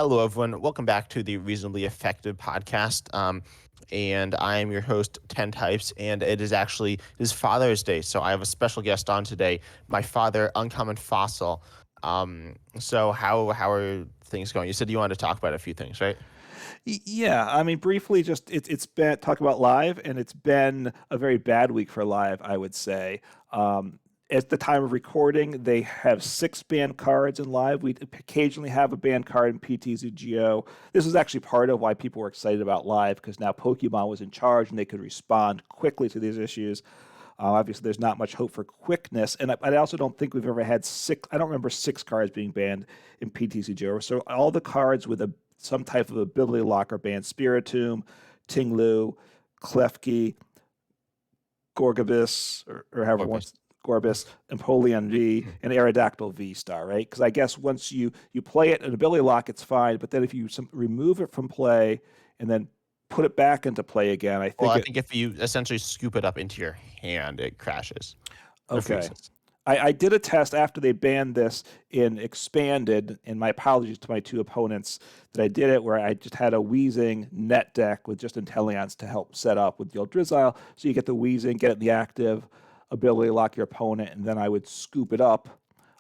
Hello, everyone. Welcome back to the Reasonably Effective podcast. And I am your host, 10 Types, and it is Father's Day, so I have a special guest on today, my father, Uncommon Fossil. So how are things going? You said you wanted to talk about a few things, right? Yeah, I mean, briefly, just it's been talk about live, and it's been a very bad week for live, I would say. Um, at the time of recording, they have 6 banned cards in live. We occasionally have a banned card in PTCGO. This is actually part of why people were excited about live because now Pokemon was in charge and they could respond quickly to these issues. Obviously, there's not much hope for quickness, and I also don't think we've ever had 6. I don't remember 6 cards being banned in PTCGO. So all the cards with some type of ability lock are banned: Spiritomb, Tinglu, Klefki, Gorgabis, or however one, Corpus. Gorbis, Empoleon V, and Aerodactyl VStar, right? Because I guess once you play it an ability lock, it's fine, but then if you remove it from play and then put it back into play again, I Well, think I it. think if you essentially scoop it up into your hand, it crashes or Okay. freezes. I did a test after they banned this in Expanded, and my apologies to my 2 opponents that I did it, where I just had a Wheezing net deck with just Intellions to help set up with the old Drizzile. So you get the Wheezing, get it in the active, ability lock your opponent, and then I would scoop it up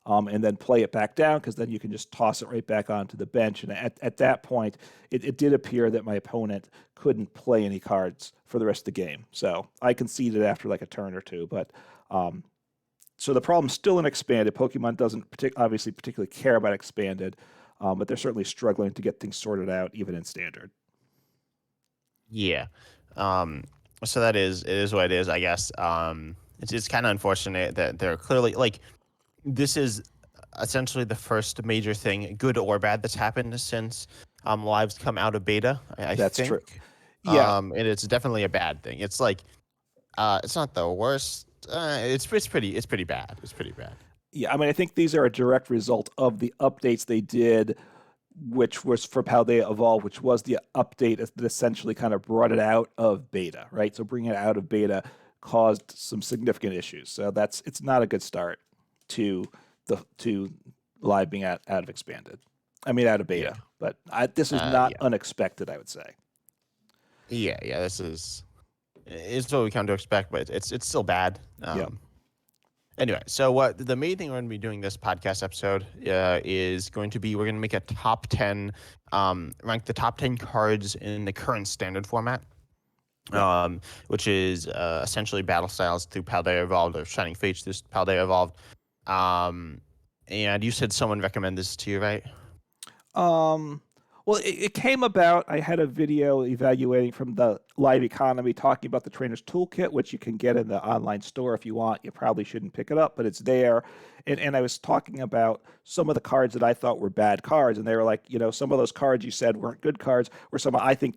and then play it back down because then you can just toss it right back onto the bench. And at that point, it did appear that my opponent couldn't play any cards for the rest of the game. So I conceded after like a turn or two, but. So the problem's still in Expanded. Pokemon doesn't obviously particularly care about Expanded, but they're certainly struggling to get things sorted out even in Standard. Yeah. Um, so it is what it is, I guess. It's kind of unfortunate that they're clearly like this is essentially the first major thing, good or bad, that's happened since lives come out of beta. I That's true. think, Yeah, and it's definitely a bad thing. It's like it's not the worst. It's pretty bad. It's pretty bad. yeah. I mean, I think these are a direct result of the updates they did, which was for Paldea Evolve, which was the update that essentially kind of brought it out of beta, right? So bringing it out of beta caused some significant issues. So it's not a good start to to live being out of Expanded. I mean, out of Yeah. beta, but this is not Yeah. unexpected, I would say. Yeah. This is what we come to expect, but it's still bad. Yeah. Anyway, so what the main thing we're going to be doing this podcast episode is going to be we're going to make a top 10, rank the top 10 cards in the current standard format, Yeah. which is essentially battle styles through Paldea Evolved or Shining Fates through Paldea Evolved. Um, and you said someone recommended this to you, right? Um, well, it came about. I had a video evaluating from the live economy talking about the trainer's toolkit, which you can get in the online store if you want. You probably shouldn't pick it up, but it's there. And I was talking about some of the cards that I thought were bad cards, and they were like, some of those cards you said weren't good cards, were some I think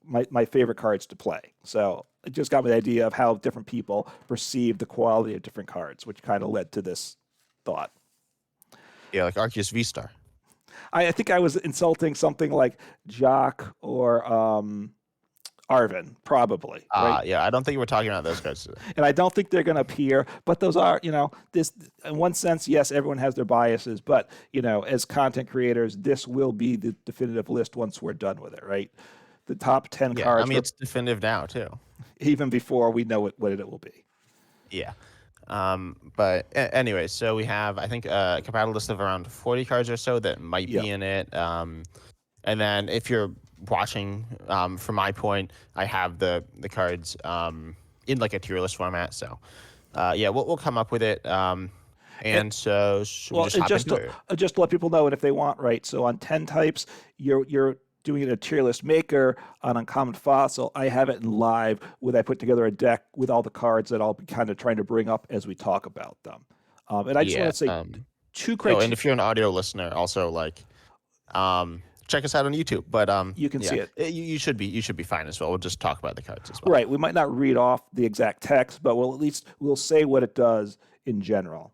my favorite cards to play. So it just got me the idea of how different people perceive the quality of different cards, which kind of led to this thought. Yeah, like Arceus V-Star. I think I was insulting something like Jock or Arvin, probably, right? Yeah, I don't think we're talking about those cards today. And I don't think they're going to appear, but those are, this, in one sense, yes, everyone has their biases, but, as content creators, this will be the definitive list once we're done with it, right? The top 10 Yeah, I cards, mean it's definitive now too. even before we know what it will be. Yeah. But anyway, so we have I think a compatible list of around 40 cards or so that might Yeah. be in it. And then if you're watching, from my point, I have the cards in like a tier list format. So yeah, we'll come up with it. And, And so should we well, just and hop into it? just to let people know, and if they want, right? So on 10 types, you're doing it a tier list maker. On Uncommon Fossil, I have it in live I put together a deck with all the cards that I'll be kind of trying to bring up as we talk about them. And I just want Yeah. to say two Oh, and criteria. if you're an audio listener, also like check us out on YouTube. But You can yeah, see it. you should be fine as well. We'll just talk about the cards as well. Right. We might not read off the exact text, but we'll say what it does in general.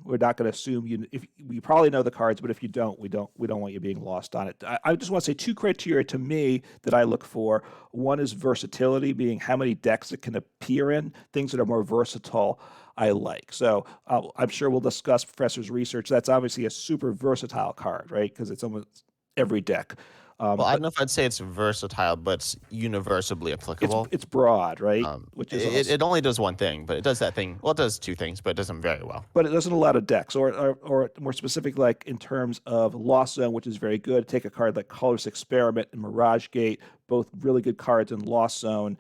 We're not going to assume if you probably know the cards, but if you don't, we don't want you being lost on it. I just want to say two criteria to me that I look for. One is versatility, being how many decks it can appear in. Things that are more versatile, I like. So I'm sure we'll discuss Professor's research. That's obviously a super versatile card, right? Because it's almost every deck. Well, I don't But know if I'd say it's versatile, but it's universally applicable. it's broad, right? Which is It, also, it only does one thing, but it does that thing. Well, it does two things, but it does them very well. but it doesn't a lot of decks, or more specific, like in terms of Lost Zone, which is very good. Take a card like Colorless Experiment and Mirage Gate, both really good cards in Lost Zone.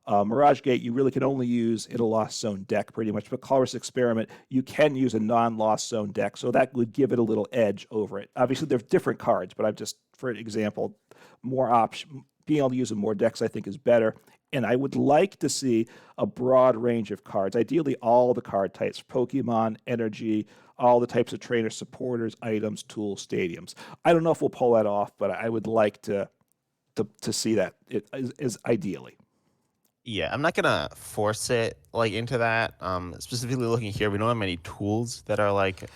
Mirage Gate, you really can only use in a Lost Zone deck pretty much, but Colorless Experiment, you can use a non-Lost Zone deck, so that would give it a little edge over it. Obviously, there's different cards, but I've just, for example, more option, being able to use in more decks, I think, is better. And I would like to see a broad range of cards, ideally all the card types, Pokemon, Energy, all the types of trainer supporters, items, tools, stadiums. I don't know if we'll pull that off, but I would like to see that it is ideally. Yeah, I'm not gonna force it like into that. Specifically looking here, we don't have many tools that are like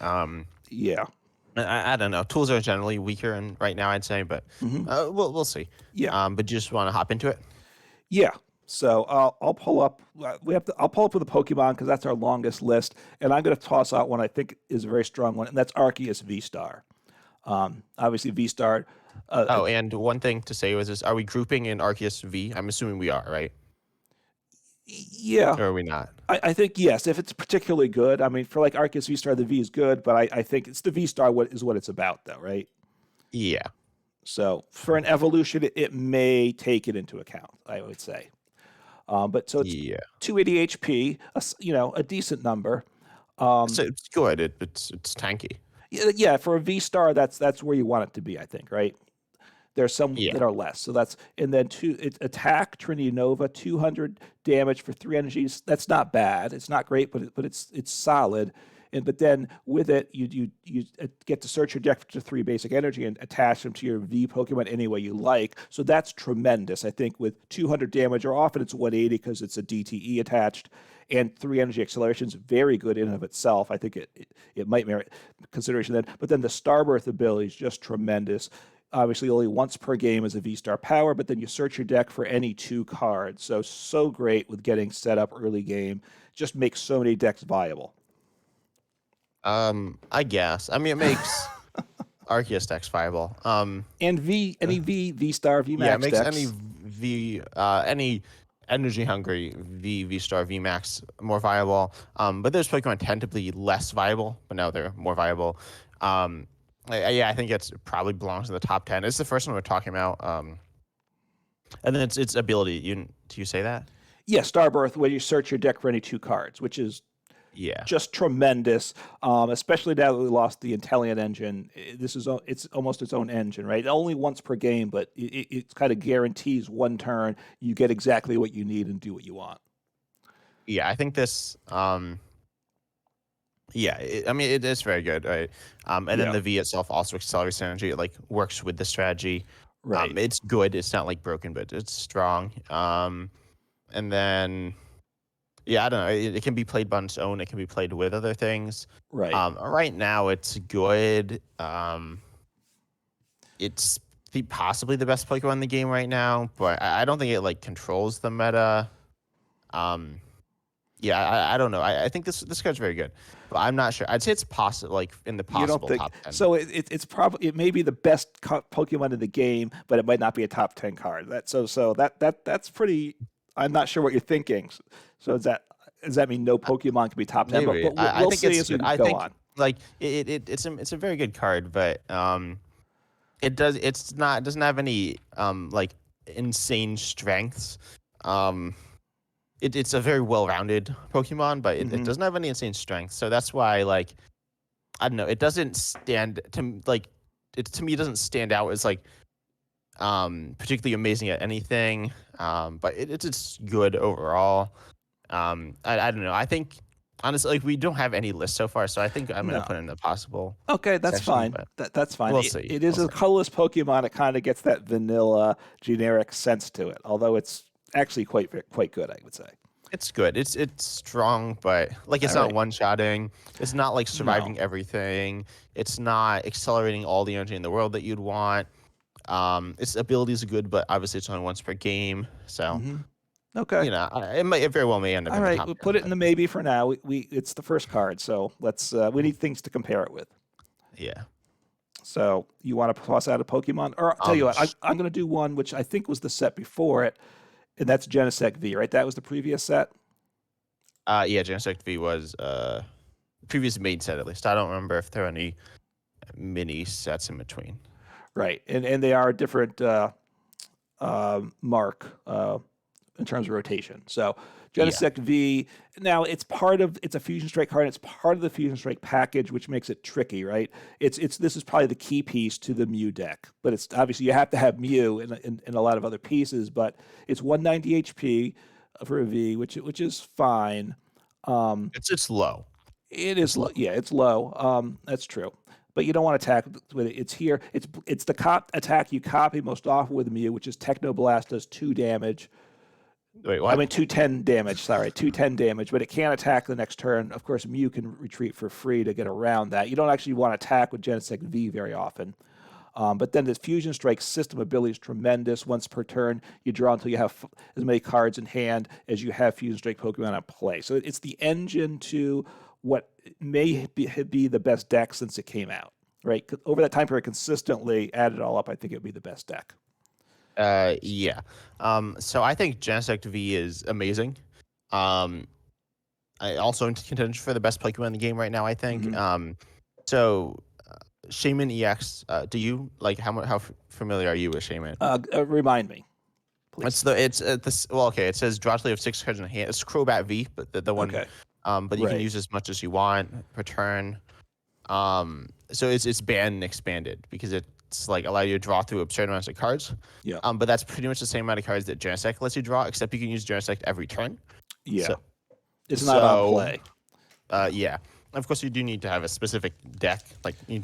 Yeah. I don't know. Tools are generally weaker and right now, I'd say, but we'll see. Yeah. But you just want to hop into it? Yeah. So I'll pull up. I'll pull up with the Pokemon because that's our longest list, and I'm going to toss out one I think is a very strong one, and that's Arceus V-Star. Obviously, V-Star. Oh, and one thing to say was this: are we grouping in Arceus V? I'm assuming we are, right? Yeah. Or are we not? I think yes, if it's particularly good. I mean, for like Arceus V-Star, the V is good, but I think it's the V-Star what it's about, though, right? Yeah. So for an evolution, it may take it into account, I would say. But so it's Yeah. 280 HP, a decent number. So it's good. It's tanky. Yeah, for a V-Star, that's where you want it to be, I think, right? There's some Yeah. that are less. So that's, and then attack, Trinity Nova, 200 damage for 3 energies. That's not bad. It's not great, but it's solid. But then with it, you get to search your deck for 3 basic energy and attach them to your V Pokemon any way you like. So that's tremendous. I think with 200 damage, or often it's 180 because it's a DTE attached, and 3 energy accelerations, very good in and of itself. I think it might merit consideration then. But then the Starbirth ability is just tremendous. Obviously, only once per game is a V-Star power, but then you search your deck for any 2 cards. So great with getting set up early game. Just makes so many decks viable. I guess. I mean, it makes Arceus decks viable. And any V-Star, VMAX yeah, it makes decks. any energy hungry V-Star, VMAX more viable. But those Pokemon tend to be less viable, but now they're more viable. I think it probably belongs in the top 10. It's the first one we're talking about. And then its ability. Do you say that? Yeah, Starbirth, where you search your deck for any 2 cards, which is just tremendous. Especially now that we lost the Intelliant engine, it's almost its own engine, right? Only once per game, but it kind of guarantees 1 turn you get exactly what you need and do what you want. Yeah, I think this. Yeah, it is very good, right? And then the V itself also accelerates energy. It like works with the strategy. Right. It's good. It's not like broken, but it's strong. And then, yeah, I don't know. It can be played on its own. It can be played with other things. Right. Right now, it's good. It's possibly the best Pokemon in the game right now, but I don't think it like controls the meta. Yeah, I don't know. I think this card's very good, but I'm not sure. I'd say it's possible, like in the possible top 10. So it's probably, it may be the best Pokemon in the game, but it might not be a top 10 card. That's pretty. I'm not sure what you're thinking. So does that mean no Pokemon can be top 10? Maybe. But we'll see as we go on. Like it's a very good card, but it doesn't have any like insane strengths. It's a very well-rounded Pokemon, but it doesn't have any insane strength. So that's why, like, I don't know. It doesn't stand to like to me. It doesn't stand out as like particularly amazing at anything. But it's good overall. I don't know. I think honestly, like, we don't have any list so far, so I think I'm gonna put in the possible. Okay, that's section, fine. That's fine. We'll see. It is a colorless Pokemon. It kind of gets that vanilla generic sense to it, although it's actually quite good, I would say. It's good. It's strong, but like it's not one-shotting. It's not like surviving everything. It's not accelerating all the energy in the world that you'd want. Its abilities are good, but obviously it's only once per game. So, okay, it very well may end up. All right, we'll put it in the maybe for now. It's the first card, so let's we need things to compare it with. Yeah. So you want to toss out a Pokemon? Or I'll tell you what, I'm going to do one which I think was the set before it, and that's Genesect V, right? That was the previous set? Yeah, Genesect V was previous main set at least. I don't remember if there are any mini sets in between. Right, and they are different mark in terms of rotation. So Genesect V, now it's a Fusion Strike card. It's part of the Fusion Strike package, which makes it tricky, right? This is probably the key piece to the Mew deck, but it's obviously you have to have Mew in a lot of other pieces. But it's 190 HP for a V, which is fine. It's low. It is low. Yeah, it's low. That's true. But you don't want to attack with it. It's here. It's the attack you copy most often with Mew, which is Technoblast, does 2 damage. Wait, what? I mean, 210 damage. Sorry, 210 damage. But it can't attack the next turn. Of course, Mew can retreat for free to get around that. You don't actually want to attack with Genesect V very often. But then the Fusion Strike system ability is tremendous. Once per turn, you draw until you have as many cards in hand as you have Fusion Strike Pokemon on play. So it's the engine to what may be the best deck since it came out, right? Over that time period, consistently add it all up, I think it would be the best deck. Yeah. So I think Genesect V is amazing. I also in contention for the best Pokemon in the game right now, I think. Mm-hmm. So Shaman EX, do you like how familiar are you with Shaman? Remind me, please. It says draw till you have 6 cards in hand. It's Crobat V, but the one. Okay. But you can use as much as you want per turn. So it's banned and expanded because it's like allow you to draw through absurd amounts of cards. Yeah. But that's pretty much the same amount of cards that Genesect lets you draw, except you can use Genesect every turn. Yeah. So, it's not on play. Yeah. Of course, you do need to have a specific deck. Like you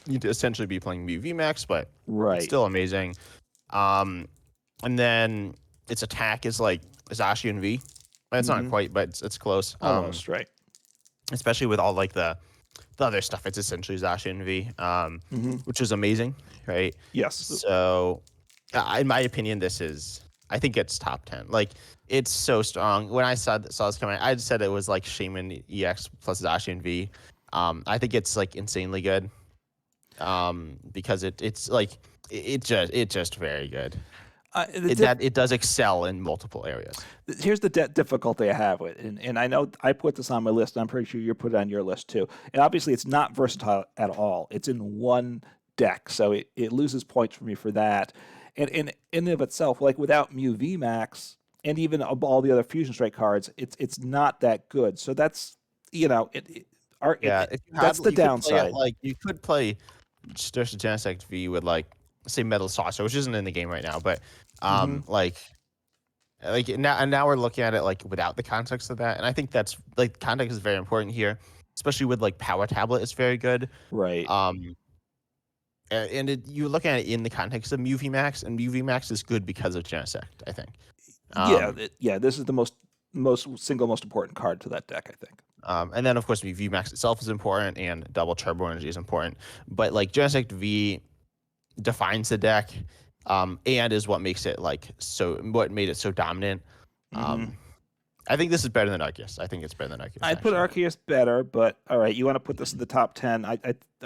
need to essentially be playing Mew VMAX, but it's still amazing. And then its attack is like Zacian V. It's not quite, but it's close. Almost, right. Especially with all like the other stuff. It's essentially Zacian V, which is amazing, right? Yes. So, in my opinion, I think it's top 10. Like, it's so strong. When I saw this coming, I said it was like Shaman EX plus Zacian V. I think it's like insanely good. Because it's just very good. It does excel in multiple areas. Here's the difficulty I have with it, and I know I put this on my list, and I'm pretty sure you put it on your list too. And obviously, it's not versatile at all. It's in one deck, so it loses points for me for that. And in and of itself, like without Mew VMAX and even all the other Fusion Strike cards, it's not that good. So that's that's the downside. You could play just Genesect V with like say Metal Saucer, which isn't in the game right now, but like now we're looking at it like without the context of that, and I think that's like context is very important here, especially with like Power Tablet is very good, right? And you're looking at it in the context of Mew VMAX, and Mew VMAX is good because of Genesect, I think. This is the most important card to that deck, I think. And then of course Mew VMAX itself is important, and double Turbo Energy is important, but like Genesect V defines the deck, and is what makes it what made it so dominant. I think this is better than Arceus. I think it's better than Arceus. I'd put Arceus better, but all right, you want to put this in the top 10. I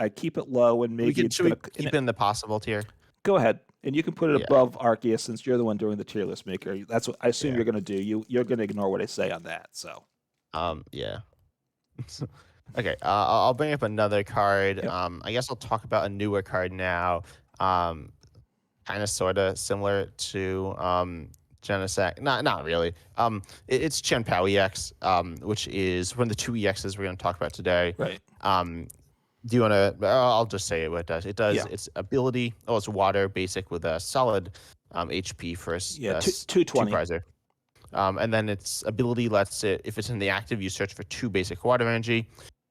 keep it low, and maybe keep it in the possible tier. Go ahead, and you can put it above Arceus since you're the one doing the tier list maker. That's what I assume you're going to do. You're going to ignore what I say on that. So, yeah. Okay, I'll bring up another card. Yep. I guess I'll talk about a newer card now. Kind of sort of similar to Genesect. Not really. It's Shinpal EX, which is one of the 2 EXs we're going to talk about today. Right. Do you want to? I'll just say what it does. It does its ability. Oh, it's water basic with a solid HP for a 220. Two-prizer. And then its ability lets it, if it's in the active, you search for 2 basic water energy.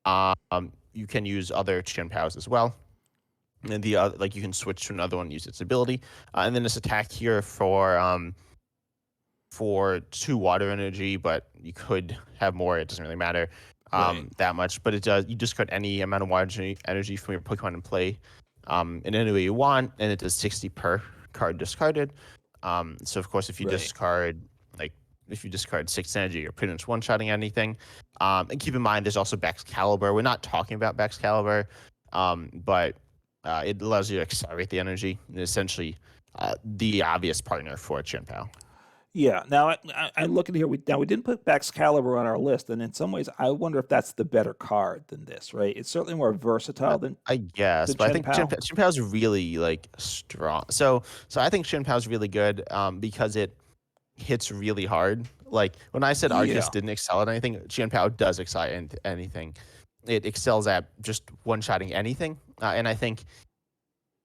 You can use other Shinpals as well. And the other, like you can switch to another one and use its ability. And then this attack here for 2 water energy, but you could have more. It doesn't really matter that much. But it does. You discard any amount of water energy from your Pokemon in play in any way you want, and it does 60 per card discarded. So of course, if you discard if you discard 6 energy, you're pretty much one-shotting anything. And keep in mind, there's also Baxcalibur. We're not talking about Baxcalibur, but It allows you to accelerate the energy, and essentially the obvious partner for Shinpal. Yeah. Now I look at here. We didn't put Excalibur on our list, and in some ways, I wonder if that's the better card than this. Right? It's certainly more versatile I guess, than but I think Shinpal. Shinpal's really like strong. So I think Shinpal's really good because it hits really hard. Like when I said Yeah. Arceus didn't excel at anything, Shinpal does excel at anything. It excels at just one-shotting anything, and I think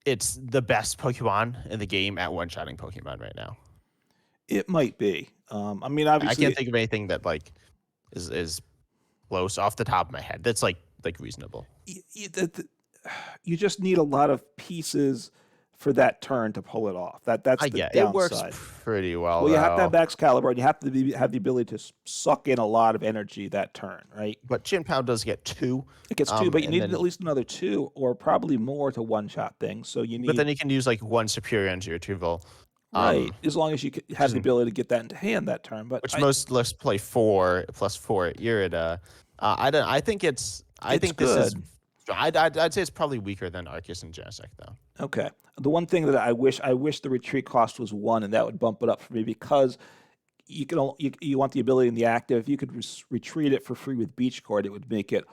it's the best Pokemon in the game at one-shotting Pokemon right now. It might be. I mean, I can't obviously, think of anything that like is close off the top of my head. That's like reasonable. you just need a lot of pieces for that turn to pull it off. That's I the get it works downside. pretty well. Well, you have to though. have Excalibur, and you have to have the ability to suck in a lot of energy that turn, right? But Shinpal does get two. It gets two, but you and need then, at least another two, or probably more to one-shot things. So you but then need you can use like one superior energy retrieval. right as long as you have the ability to get that into hand that turn. But Which most lists play 4+4 at Irida. I don't. I think it's. I It's think this is. good. I'd say it's probably weaker than Arceus and Genesect though. Okay. The one thing that I wish the retreat cost was 1, and that would bump it up for me because you want the ability in the active. If you could retreat it for free with Beach Court, it would make it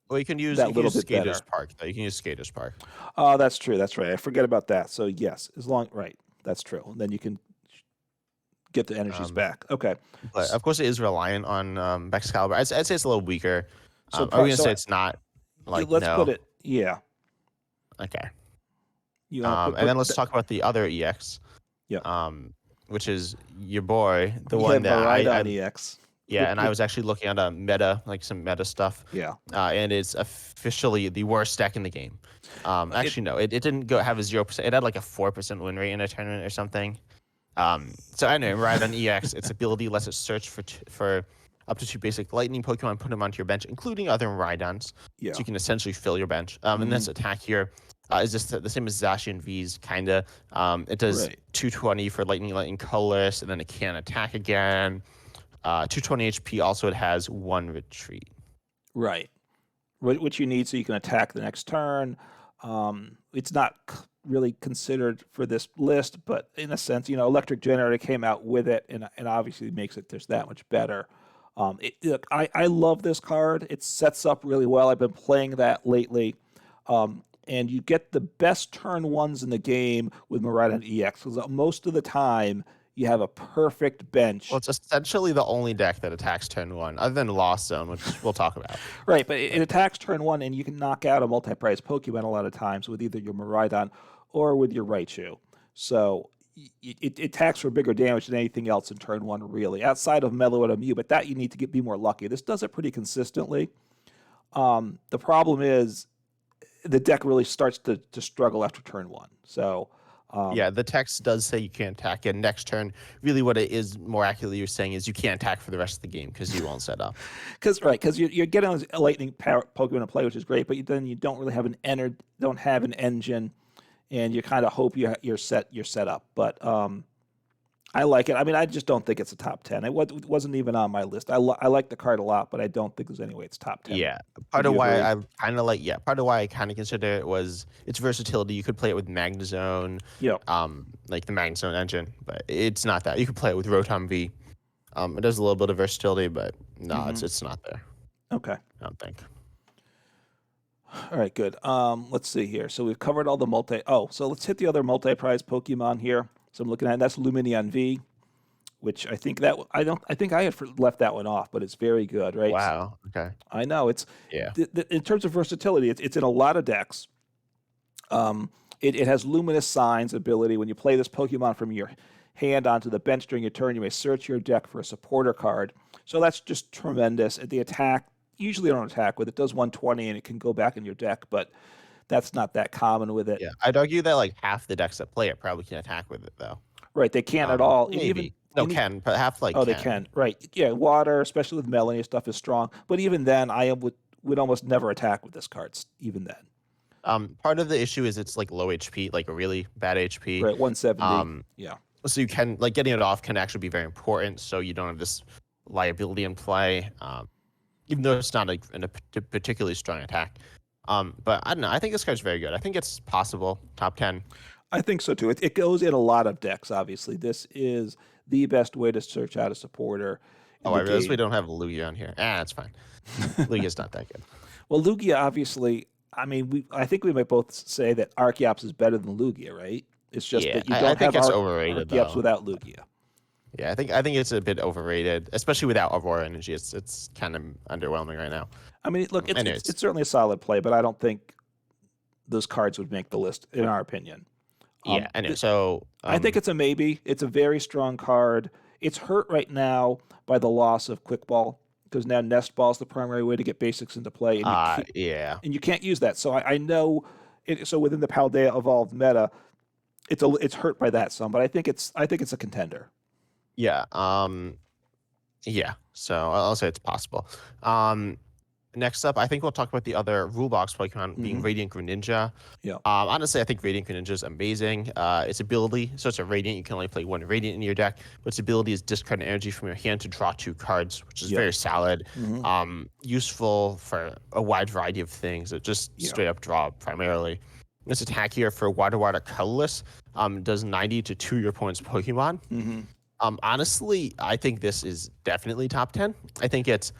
Well, you can use that little bit Skaters better. Park though. You can use Skaters Park. Oh, that's true. That's right. I forget about that. So yes, right. That's true. And then you can get the energies back. Okay. But of course, it is reliant on Excalibur. I'd say it's a little weaker. So Are we gonna say it's not? Like let's no. put it. Yeah. Okay. You And then let's talk about the other EX. Yeah. Which is your boy, the We one have that Orion EX. yeah, and I was actually looking at some meta stuff. Yeah. And it's officially the worst deck in the game. Actually, no, it didn't have a 0%. It had like a 4% win rate in a tournament or something. So anyway, right on EX, its ability lets it search for up to 2 basic lightning Pokemon, put them onto your bench, including other Rhydons. Yeah. So you can essentially fill your bench. And this attack here is just the same as Zacian V's, kind of. It does 220 for lightning colorless, and then it can attack again. 220 HP. Also, it has 1 retreat. Right. Which you need so you can attack the next turn. It's not really considered for this list, but in a sense, Electric Generator came out with it, and obviously makes it just that much better. Look, I love this card. It sets up really well. I've been playing that lately. And you get the best turn 1s in the game with Mirage EX, because most of the time you have a perfect bench. Well, it's essentially the only deck that attacks turn 1, other than Lost Zone, which we'll talk about. Right, but it attacks turn 1, and you can knock out a multi-prize Pokemon a lot of times with either your Miraidon or with your Raichu. So it attacks for bigger damage than anything else in turn 1, really, outside of Mellow and Mew, but that you need to be more lucky. This does it pretty consistently. The problem is the deck really starts to struggle after turn 1. So yeah, the text does say you can't attack, and next turn, really what it is more accurately you're saying is you can't attack for the rest of the game because you won't set up. Because you're getting a lightning power Pokemon to play, which is great, but then you don't really have an engine, and you kind of hope you're set up. But I like it. I mean, I just don't think it's a top 10. It wasn't even on my list. I like the card a lot, but I don't think there's any way it's top 10. Yeah, part of why I kind of consider it was its versatility. You could play it with Magnezone, like the Magnezone engine, but it's not that. You could play it with Rotom V. It does a little bit of versatility, but no, it's not there. Okay. I don't think. All right, good. Let's see here. So we've covered all the so let's hit the other multi-prize Pokemon here. So I'm looking at that's Luminion V, which I think I had left that one off, but it's very good, right? Wow. Okay. I know it's in terms of versatility, it's in a lot of decks. It has Luminous Signs ability. When you play this Pokemon from your hand onto the bench during your turn, you may search your deck for a supporter card. So that's just tremendous. The attack usually don't attack with it. Does 120 and it can go back in your deck, but that's not that common with it. Yeah, I'd argue that like half the decks that play it probably can attack with it though. Right, they can't at all. Maybe. Can, but half they can. Right, yeah, water, especially with Melanie stuff, is strong. But even then, I would almost never attack with this card. Even then. Part of the issue is it's like low HP, like a really bad HP. Right, 170. Yeah. So you can getting it off can actually be very important. So you don't have this liability in play, even though it's not a particularly strong attack. But I don't know. I think this card's very good. I think it's possible top 10. I think so too. It goes in a lot of decks. Obviously, this is the best way to search out a supporter in Oh, the I realize we game. don't have Lugia on here. It's fine. Lugia's not that good. Well, Lugia, obviously, I mean, I think we might both say that Archeops is better than Lugia, right? It's just Yeah, that you I don't think have it's overrated Archeops though. without Lugia. Yeah, I think it's a bit overrated, especially without Aurora Energy. It's kind of underwhelming right now. I mean, look, Anyways, it's certainly a solid play, but I don't think those cards would make the list, in our opinion. yeah. Anyway, so I think it's a maybe. It's a very strong card. It's hurt right now by the loss of Quick Ball because now Nest Ball is the primary way to get basics into play, yeah, and you can't use that. So I know. So within the Paldea evolved meta, it's hurt by that some, but I think it's a contender. yeah, yeah. So I'll say it's possible. Next up, I think we'll talk about the other rule box Pokemon being Radiant Greninja. Yeah. Honestly, I think Radiant Greninja is amazing. Its ability, so it's a Radiant. You can only play one Radiant in your deck, but its ability is discard energy from your hand to draw 2 cards, which is very solid. Useful for a wide variety of things. It just straight up draw primarily. Its attack here for Water Colorless does 90 to 2 your opponent's Pokemon. Honestly, I think this is definitely top 10. I think it's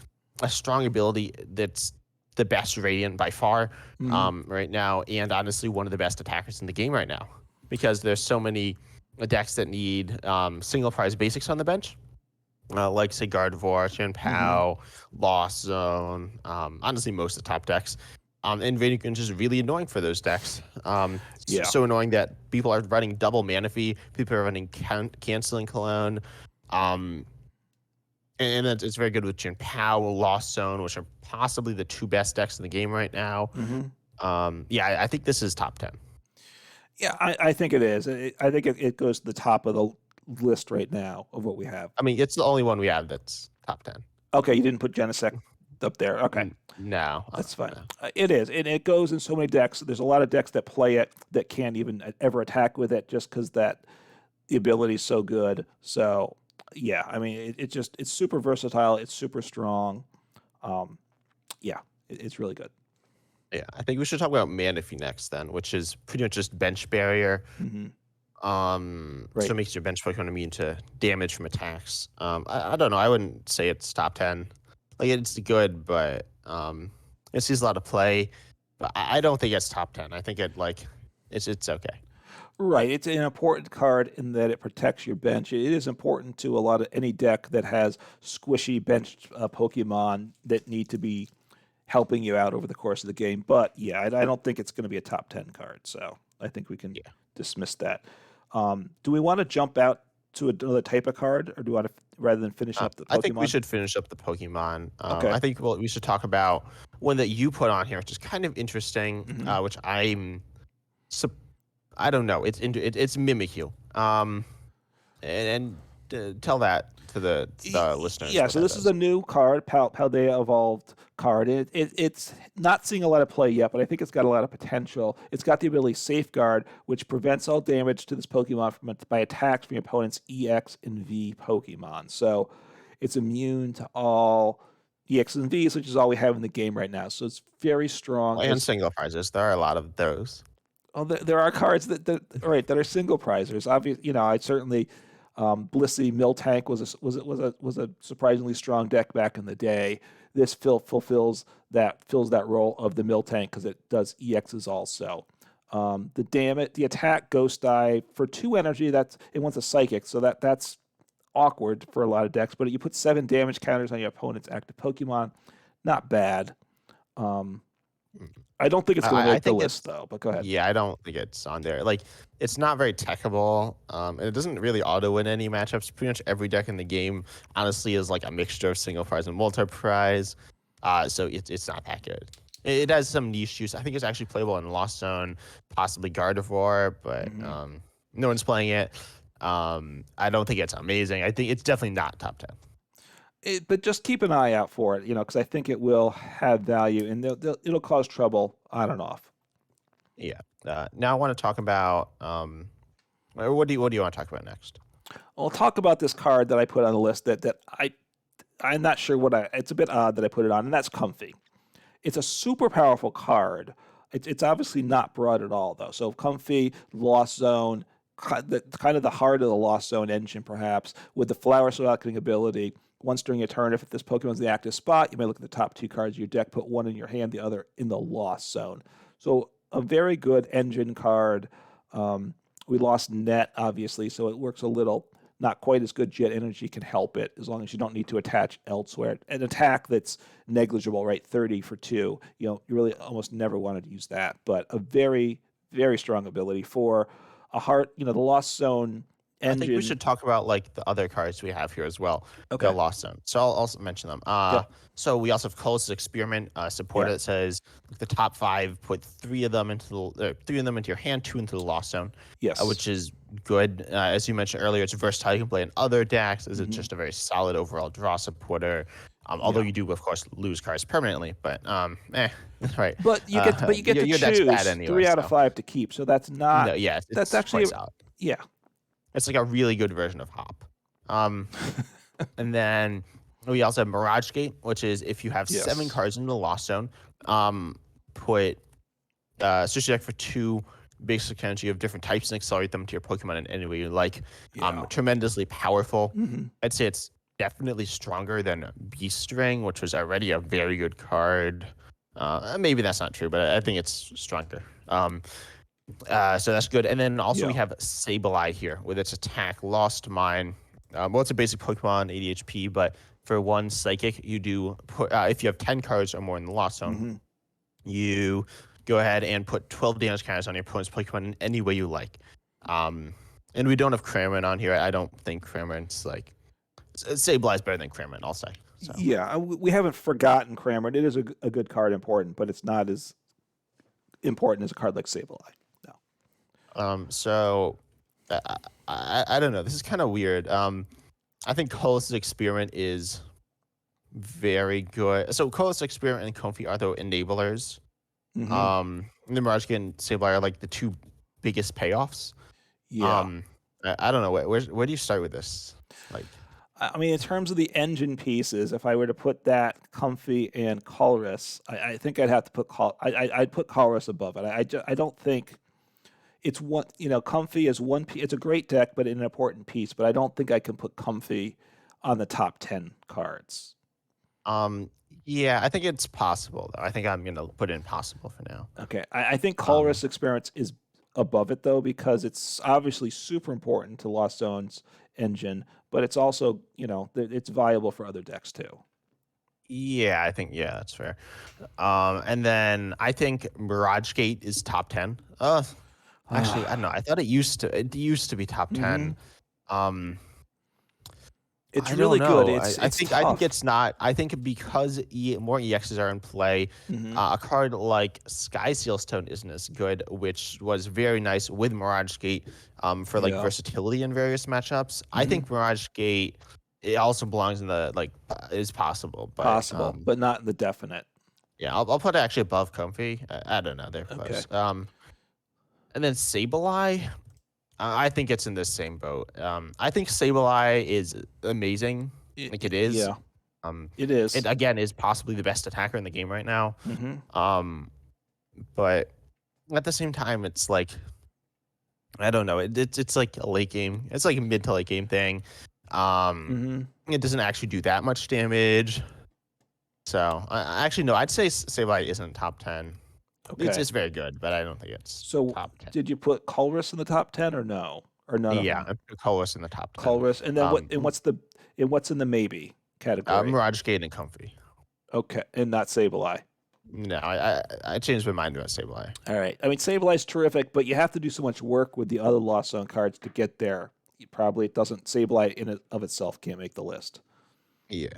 a strong ability that's the best Radiant by far right now, and honestly one of the best attackers in the game right now because there's so many decks that need single prize basics on the bench, like say Gardevoir, Shinpal, Lost Zone, honestly most of the top decks. And Vading Greninja is really annoying for those decks. So annoying that people are running double Mana Fee, people are running Canceling Cologne. And it's very good with Shinpal, Lost Zone, which are possibly the 2 best decks in the game right now. Yeah, I think this is top 10. Yeah, I think it is. I think it goes to the top of the list right now of what we have. I mean, it's the only one we have that's top 10. Okay, you didn't put Genesect up there. Okay. No. That's fine. It is. And it goes in so many decks. There's a lot of decks that play it that can't even ever attack with it just because the ability is so good. So, yeah, I mean, it's super versatile. It's super strong. Yeah, it's really good. Yeah, I think we should talk about Mana Fee next then, which is pretty much just bench barrier. So it makes your bench Pokemon immune to damage from attacks. I don't know. I wouldn't say it's top 10. Like, it's good, but it sees a lot of play. But I don't think it's top 10. I think it's okay. Right. It's an important card in that it protects your bench. It is important to any deck that has squishy benched Pokemon that need to be helping you out over the course of the game. But yeah, I don't think it's going to be a top 10 card. So I think we can dismiss that. Do we want to jump out to another type of card, or do we want to, rather than finish up the Pokemon? I think we should finish up the Pokemon. Okay. I think we should talk about one that you put on here, which is kind of interesting, which I don't know. It's Mimikyu. And tell that to the listeners. Yeah, so this is a new card, Paldea evolved card. It's not seeing a lot of play yet, but I think it's got a lot of potential. It's got the ability Safeguard, which prevents all damage to this Pokemon by attacks from your opponent's EX and V Pokemon. So it's immune to all EX and Vs, which is all we have in the game right now. So it's very strong. And single prizes. There are a lot of those. Oh, there are cards that are single prizers. Obviously, I certainly Blissey Miltank was a surprisingly strong deck back in the day. This fills that role of the Miltank because it does EXs also. The attack Ghost Die for 2 energy. It wants a Psychic, so that's awkward for a lot of decks. But you put 7 damage counters on your opponent's active Pokemon, not bad. I don't think it's going to make the list, though, but go ahead. Yeah, I don't think it's on there. Like, it's not very techable, and it doesn't really auto-win any matchups. Pretty much every deck in the game, honestly, is like a mixture of single prize and multi-prize, so it's not that good. It has some niche use. I think it's actually playable in Lost Zone, possibly Gardevoir, but no one's playing it. I don't think it's amazing. I think it's definitely not top 10. But just keep an eye out for it, because I think it will have value, and it'll cause trouble on and off. Yeah. Now I want to talk about what do you want to talk about next? I'll talk about this card that I put on the list that I'm not sure it's a bit odd that I put it on, and that's Comfy. It's a super powerful card. It's obviously not broad at all, though. So Comfy, Lost Zone, kind of the heart of the Lost Zone engine, perhaps, with the Flower Selecting ability. Once during a turn, if this Pokemon's in the active spot, you may look at the top 2 cards of your deck, put one in your hand, the other in the Lost Zone. So a very good engine card. We lost Net, obviously, so it works a little not quite as good. Jet Energy can help it as long as you don't need to attach elsewhere. An attack that's negligible, right? 30 for 2. You really almost never wanted to use that, but a very, very strong ability for a heart. The Lost Zone engine. I think we should talk about like the other cards we have here as well. Okay. The Lost Zone. So I'll also mention them. So we also have Colas' Experiment support. It says the top 5, put 3 of them into your hand, 2 into the Lost Zone. Yes. Which is good. As you mentioned earlier, it's versatile. You can play in other decks. It's just a very solid overall draw supporter. Although you do, of course, lose cards permanently, but right. But you get to your deck's choose bad anyway, 3 out of 5 to keep. So that's not. No, yeah, that's actually solid. Yeah. It's like a really good version of Hop. And then we also have Mirage Gate, which is if you have 7 cards in the Lost Zone, put switch your deck for 2 basic energy of different types and accelerate them to your Pokemon in any way you like. Tremendously powerful. I'd say it's definitely stronger than Beast String, which was already a very good card. Maybe that's not true, but I think it's stronger. So that's good. And then also we have Sableye here with its attack, Lost Mine. Well, it's a basic Pokemon, 80 HP, but for 1 Psychic, you do put, if you have 10 cards or more in the Lost Zone, you go ahead and put 12 damage counters on your opponent's Pokemon in any way you like. And we don't have Kramer on here. I don't think Kramer's like... Sableye is better than Kramer, I'll say. So. Yeah, we haven't forgotten Kramer. It is a good card, important, but it's not as important as a card like Sableye. So I don't know. This is kind of weird. I think Colas' Experiment is very good. So Colas' Experiment and Comfy are the enablers. The Mirage Gate and Sableye are like the 2 biggest payoffs. Yeah. I don't know. Where do you start with this? Like, I mean, in terms of the engine pieces, if I were to put that Comfy and Colress, I think I'd have to put I'd put Colress above it. I don't think it's one. Comfy is one piece. It's a great deck, but an important piece. But I don't think I can put Comfy on the top 10 cards. Yeah, I think it's possible though. I think I'm gonna put in possible for now. Okay, I think Colress Experiments is above it though, because it's obviously super important to Lost Zone's engine, but it's also, it's viable for other decks too. Yeah, I think that's fair. And then I think Mirage Gate is top 10. Actually, I don't know. I thought it used to be top 10. It's really good. I think it's not. I think because more EXs are in play, a card like Sky Seal Stone isn't as good, which was very nice with Mirage Gate for versatility in various matchups. I think Mirage Gate it also belongs in the is possible, but but not in the definite. Yeah, I'll put it actually above Comfy. I don't know. They're close. Okay. And then Sableye. I think it's in the same boat. I think Sableye is amazing. It is. Yeah. It is. It again is possibly the best attacker in the game right now. But at the same time, it's like I don't know. It's like a late game. It's like a mid to late game thing. It doesn't actually do that much damage. So actually no, I'd say Sableye isn't top 10. Okay. It's very good, but I don't think it's top 10. Did you put Colress in the top 10 or no? Or none of them? Yeah, I put Colress in the top 10. Colress, and then what's in the maybe category? Mirage Gate and Comfy. Okay, and not Sableye. No, I changed my mind about Sableye. All right. I mean, Sableye's terrific, but you have to do so much work with the other Lost Zone cards to get there. Sableye in and of itself can't make the list. Yeah.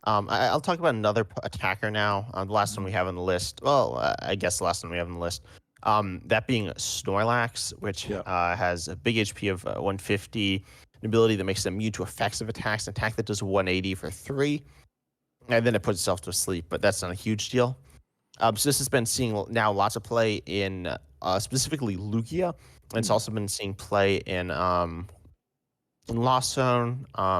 I'll talk about another attacker now. The last one we have on the list. Well, I guess the last one we have on the list. That being Snorlax, which has a big HP of 150, an ability that makes them immune to effective attacks, an attack that does 180 for 3, and then it puts itself to sleep, but that's not a huge deal. So this has been seeing now lots of play in specifically Lugia, and it's also been seeing play in Lost Zone. I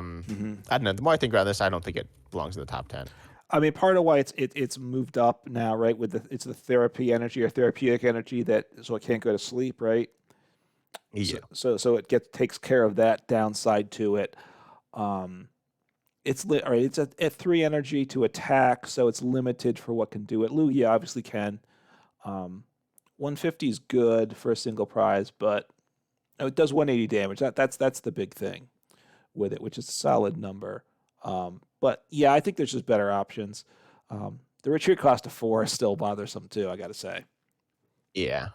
don't know. The more I think about this, I don't think it belongs in the top 10. I mean, part of why it's moved up now, right? It's the therapy energy or therapeutic energy so it can't go to sleep, right? Yeah. So it takes care of that downside to it. All right. It's at 3 energy to attack, so it's limited for what can do it. Lugia obviously can. 150 is good for a single prize, but it does 180 damage. That's the big thing with it, which is a solid number. But yeah, I think there's just better options. The retreat cost of 4 is still bothersome too, I got to say. Yeah.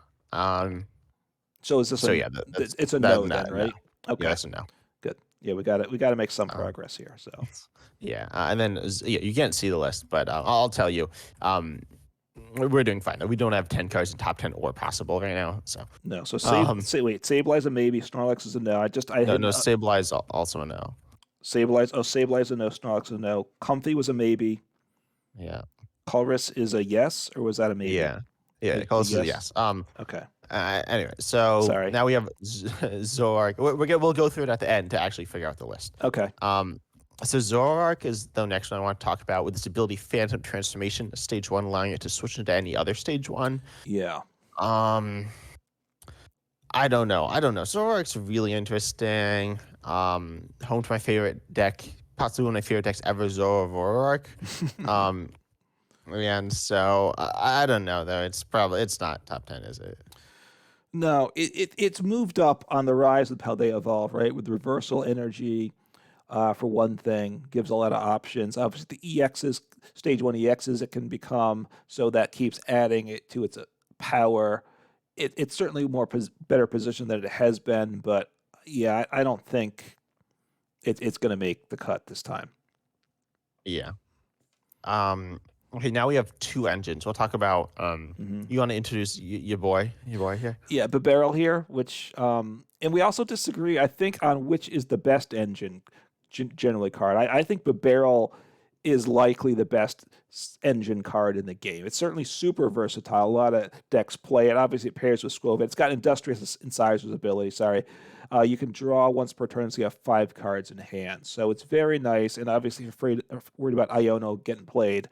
So is this So a? yeah, It's a that no then, no. right? Okay, Yeah, that's a no. good. Yeah, we got to make some Um, progress here. So yeah, and then yeah, you can't see the list, but I'll tell you, we're doing fine. We don't have 10 cards in top 10 or possible right now. So no. So um, Sablei's a maybe. Snorlax is a no. I no, had no, Sableye also a no. Sablei's a no. Snorlax is a no. Comfy was a maybe. Yeah, Colress is a yes, or was that a maybe? yeah, yeah. A Close is a yes. yes. Okay. Anyway, so Sorry. now we have Zoroark. We'll go through it at the end to actually figure out the list. Okay. So Zoroark is the next one I want to talk about with its ability Phantom Transformation, stage 1, allowing it to switch into any other stage 1. Yeah. I don't know. Zoroark's really interesting. Home to my favorite deck, possibly one of my favorite decks ever, Zoroark. And so I don't know though. It's not top 10, is it? No, it's moved up on the rise of Paldea Evolve, right? With reversal energy, for one thing, gives a lot of options. Obviously, the EXs, stage 1 EXs, it can become, so that keeps adding it to its power. It's certainly better position than it has been, but yeah, I don't think it's going to make the cut this time. Yeah. Okay, now we have 2 engines. We'll talk about you want to introduce your boy here? Yeah, Barrel here, which and we also disagree, I think, on which is the best engine generally card. I think Barrel is likely the best engine card in the game. It's certainly super versatile. A lot of decks play it. Obviously, it pairs with Squovet. It's got Industrious Incisors ability. Sorry. You can draw once per turn, so you have 5 cards in hand. So it's very nice. And obviously, if you're worried about Iono getting played,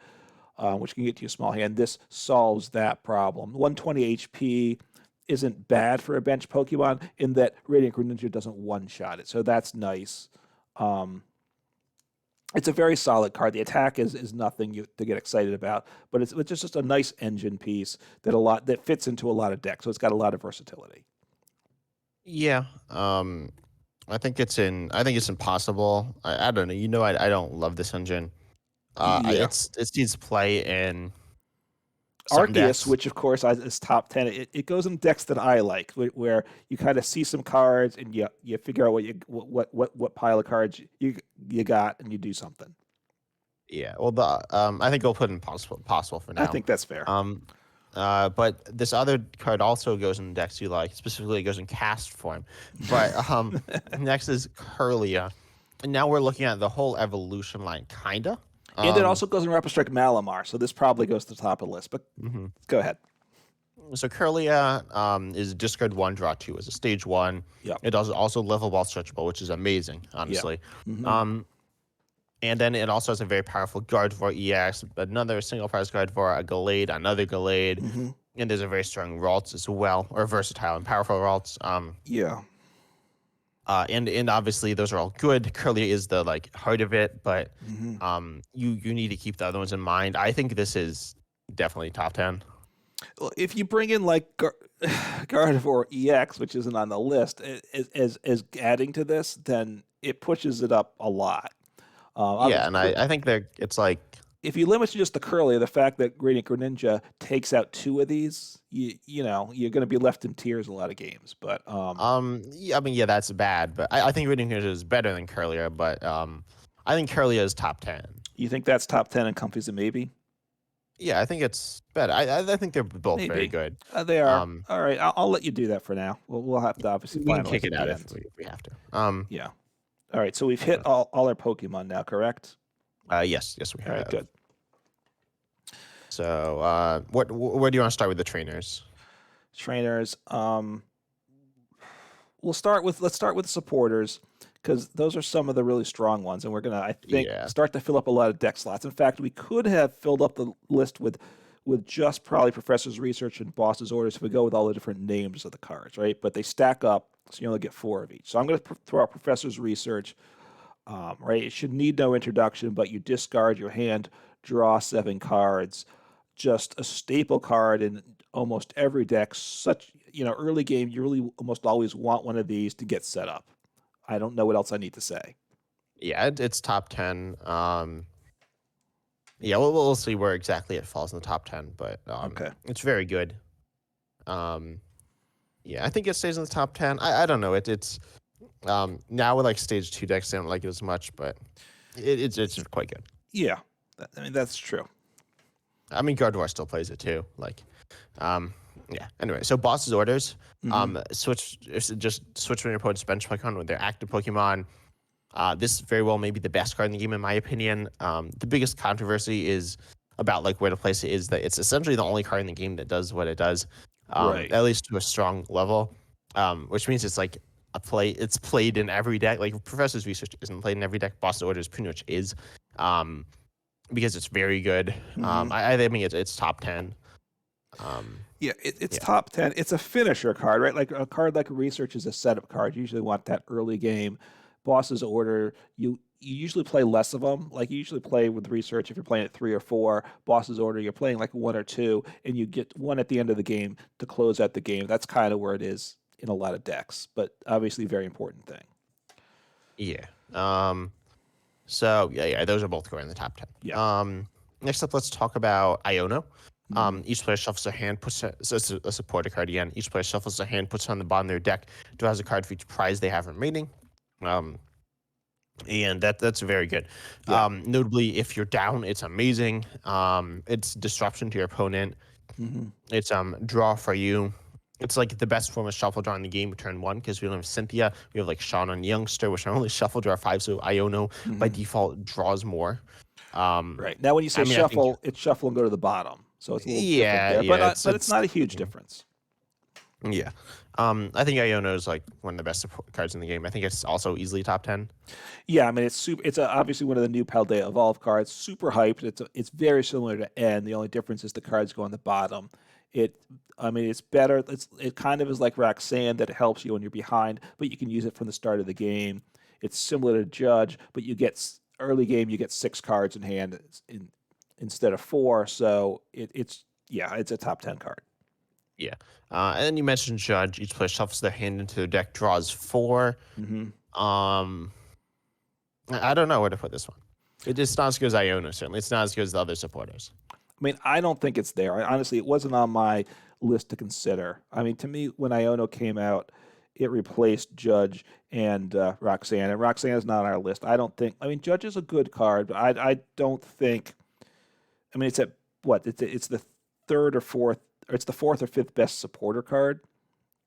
which can get to your small hand, this solves that problem. 120 HP isn't bad for a bench Pokemon in that Radiant Greninja doesn't one-shot it. So that's nice. It's a very solid card. The attack is nothing to get excited about, but it's just a nice engine piece that fits into a lot of decks. So it's got a lot of versatility. Yeah. I think it's impossible. I don't know. I don't love this engine. Yeah. It needs play in some Arceus, decks. which of course is top 10, it goes in decks that I like, where you kind of see some cards and you figure out what pile of cards you got and you do something. Yeah. Well, I think I'll put in possible for now. I think that's fair. But this other card also goes in decks you like. Specifically, it goes in cast form. But next is Curlia, and now we're looking at the whole evolution line, kinda. And it also goes in Rapid Strike Malamar, so this probably goes to the top of the list. But go ahead. So Curlia is discard 1, draw 2 as a stage 1. Yep. It does also level ball stretchable, which is amazing, honestly. Yep. And then it also has a very powerful Gardevoir EX, another single prize Gardevoir, a Gallade, another Gallade, and there's a very strong Ralts as well, or versatile and powerful Ralts. Yeah. And obviously those are all good. Curlia is the heart of it, but you need to keep the other ones in mind. I think this is definitely top 10. Well, if you bring in Gardevoir EX, which isn't on the list, as adding to this, then it pushes it up a lot. Yeah, and I think it's like, if you limit to just the Curlia, the fact that Radiant Greninja takes out 2 of these, you're going to be left in tears in a lot of games. But yeah, I mean, yeah, that's bad. But I think Vading Greninja is better than Curlia. But I think Curlia is top 10. You think that's top 10 and Comfy's a maybe? Yeah, I think it's better. I think they're both very good. They are. All right, I'll let you do that for now. We'll have to obviously we can finalize kick it out at if the end. we have to. Yeah. All right, so we've hit all our Pokemon now, correct? Yes, we have. All right, good. So, where do you want to start with the trainers? Trainers. Well, let's start with the supporters, because those are some of the really strong ones, and we're gonna, I think, Yeah. start to fill up a lot of deck slots. In fact, we could have filled up the list with just probably Professor's Research and Boss's Orders if we go with all the different names of the cards, right? But they stack up, so you only get 4 of each. So I'm going to throw out Professor's Research, right? It should need no introduction, but you discard your hand, draw 7 cards. Just a staple card in almost every deck. Such, early game, you really almost always want one of these to get set up. I don't know what else I need to say. Yeah, it's top 10. Yeah, we'll see where exactly it falls in the top 10, but Okay. it's very good. Yeah, I think it stays in the top 10. I don't know. It's now with like stage 2 decks, I don't like it as much, but it's quite good. Yeah, that's true. I mean, Gardevoir still plays it too. Like, yeah. Anyway, so Boss's Orders, switch when your opponent's bench Pokemon with their active Pokemon. This very well may be the best card in the game, in my opinion. The biggest controversy is about like where to place it is that it's essentially the only card in the game that does what it does, Right. at least to a strong level, which means it's like it's played in every deck. Like Professor's Research isn't played in every deck. Boss's Orders pretty much is, because it's very good. I mean it's top 10. Yeah, it's top 10. It's a finisher card, right? Like a card like Research is a setup card. You usually want that early game. Boss's Order, you usually play less of them. Like you usually play with Research if you're playing at 3 or 4. Boss's Order, you're playing like 1 or 2, and you get one at the end of the game to close out the game. That's kind of where it is in a lot of decks, but obviously very important thing. Yeah. So yeah, those are both going in the top 10. Yeah. Next up, let's talk about Iono. Each player shuffles their hand, so it's a supporter card again. Each player shuffles their hand, puts it on the bottom of their deck, draws a card for each prize they have remaining. And that's very good. Yeah. Notably, if you're down, it's amazing. It's disruption to your opponent. It's draw for you. It's like the best form of shuffle draw in the game turn 1 because we don't have Cynthia. We have like Sean on Youngster, which are only shuffle draw 5, so Iono by default draws more. Right. Now when you say shuffle, it's shuffle and go to the bottom. So it's a little different there. But it's not a huge difference. Yeah. I think Iono is like one of the best support cards in the game. I think it's also easily top 10. Yeah, I mean it's obviously one of the new Paldea Evolve cards. Super hyped. It's very similar to N. The only difference is the cards go on the bottom. It's better. It kind of is like Roxanne that it helps you when you're behind, but you can use it from the start of the game. It's similar to Judge, but you get early game. You get 6 cards in hand instead of 4. So it's a top 10 card. Yeah. And then you mentioned Judge. Each player shuffles their hand into their deck, draws 4. I don't know where to put this one. It's not as good as Iono, certainly. It's not as good as the other supporters. I mean, I don't think it's there. Honestly, it wasn't on my list to consider. I mean, to me, when Iono came out, it replaced Judge and Roxanne. And Roxanne is not on our list. Judge is a good card, but I don't think. I mean, it's at what? It's the 3rd or 4th, or it's the 4th or 5th best supporter card,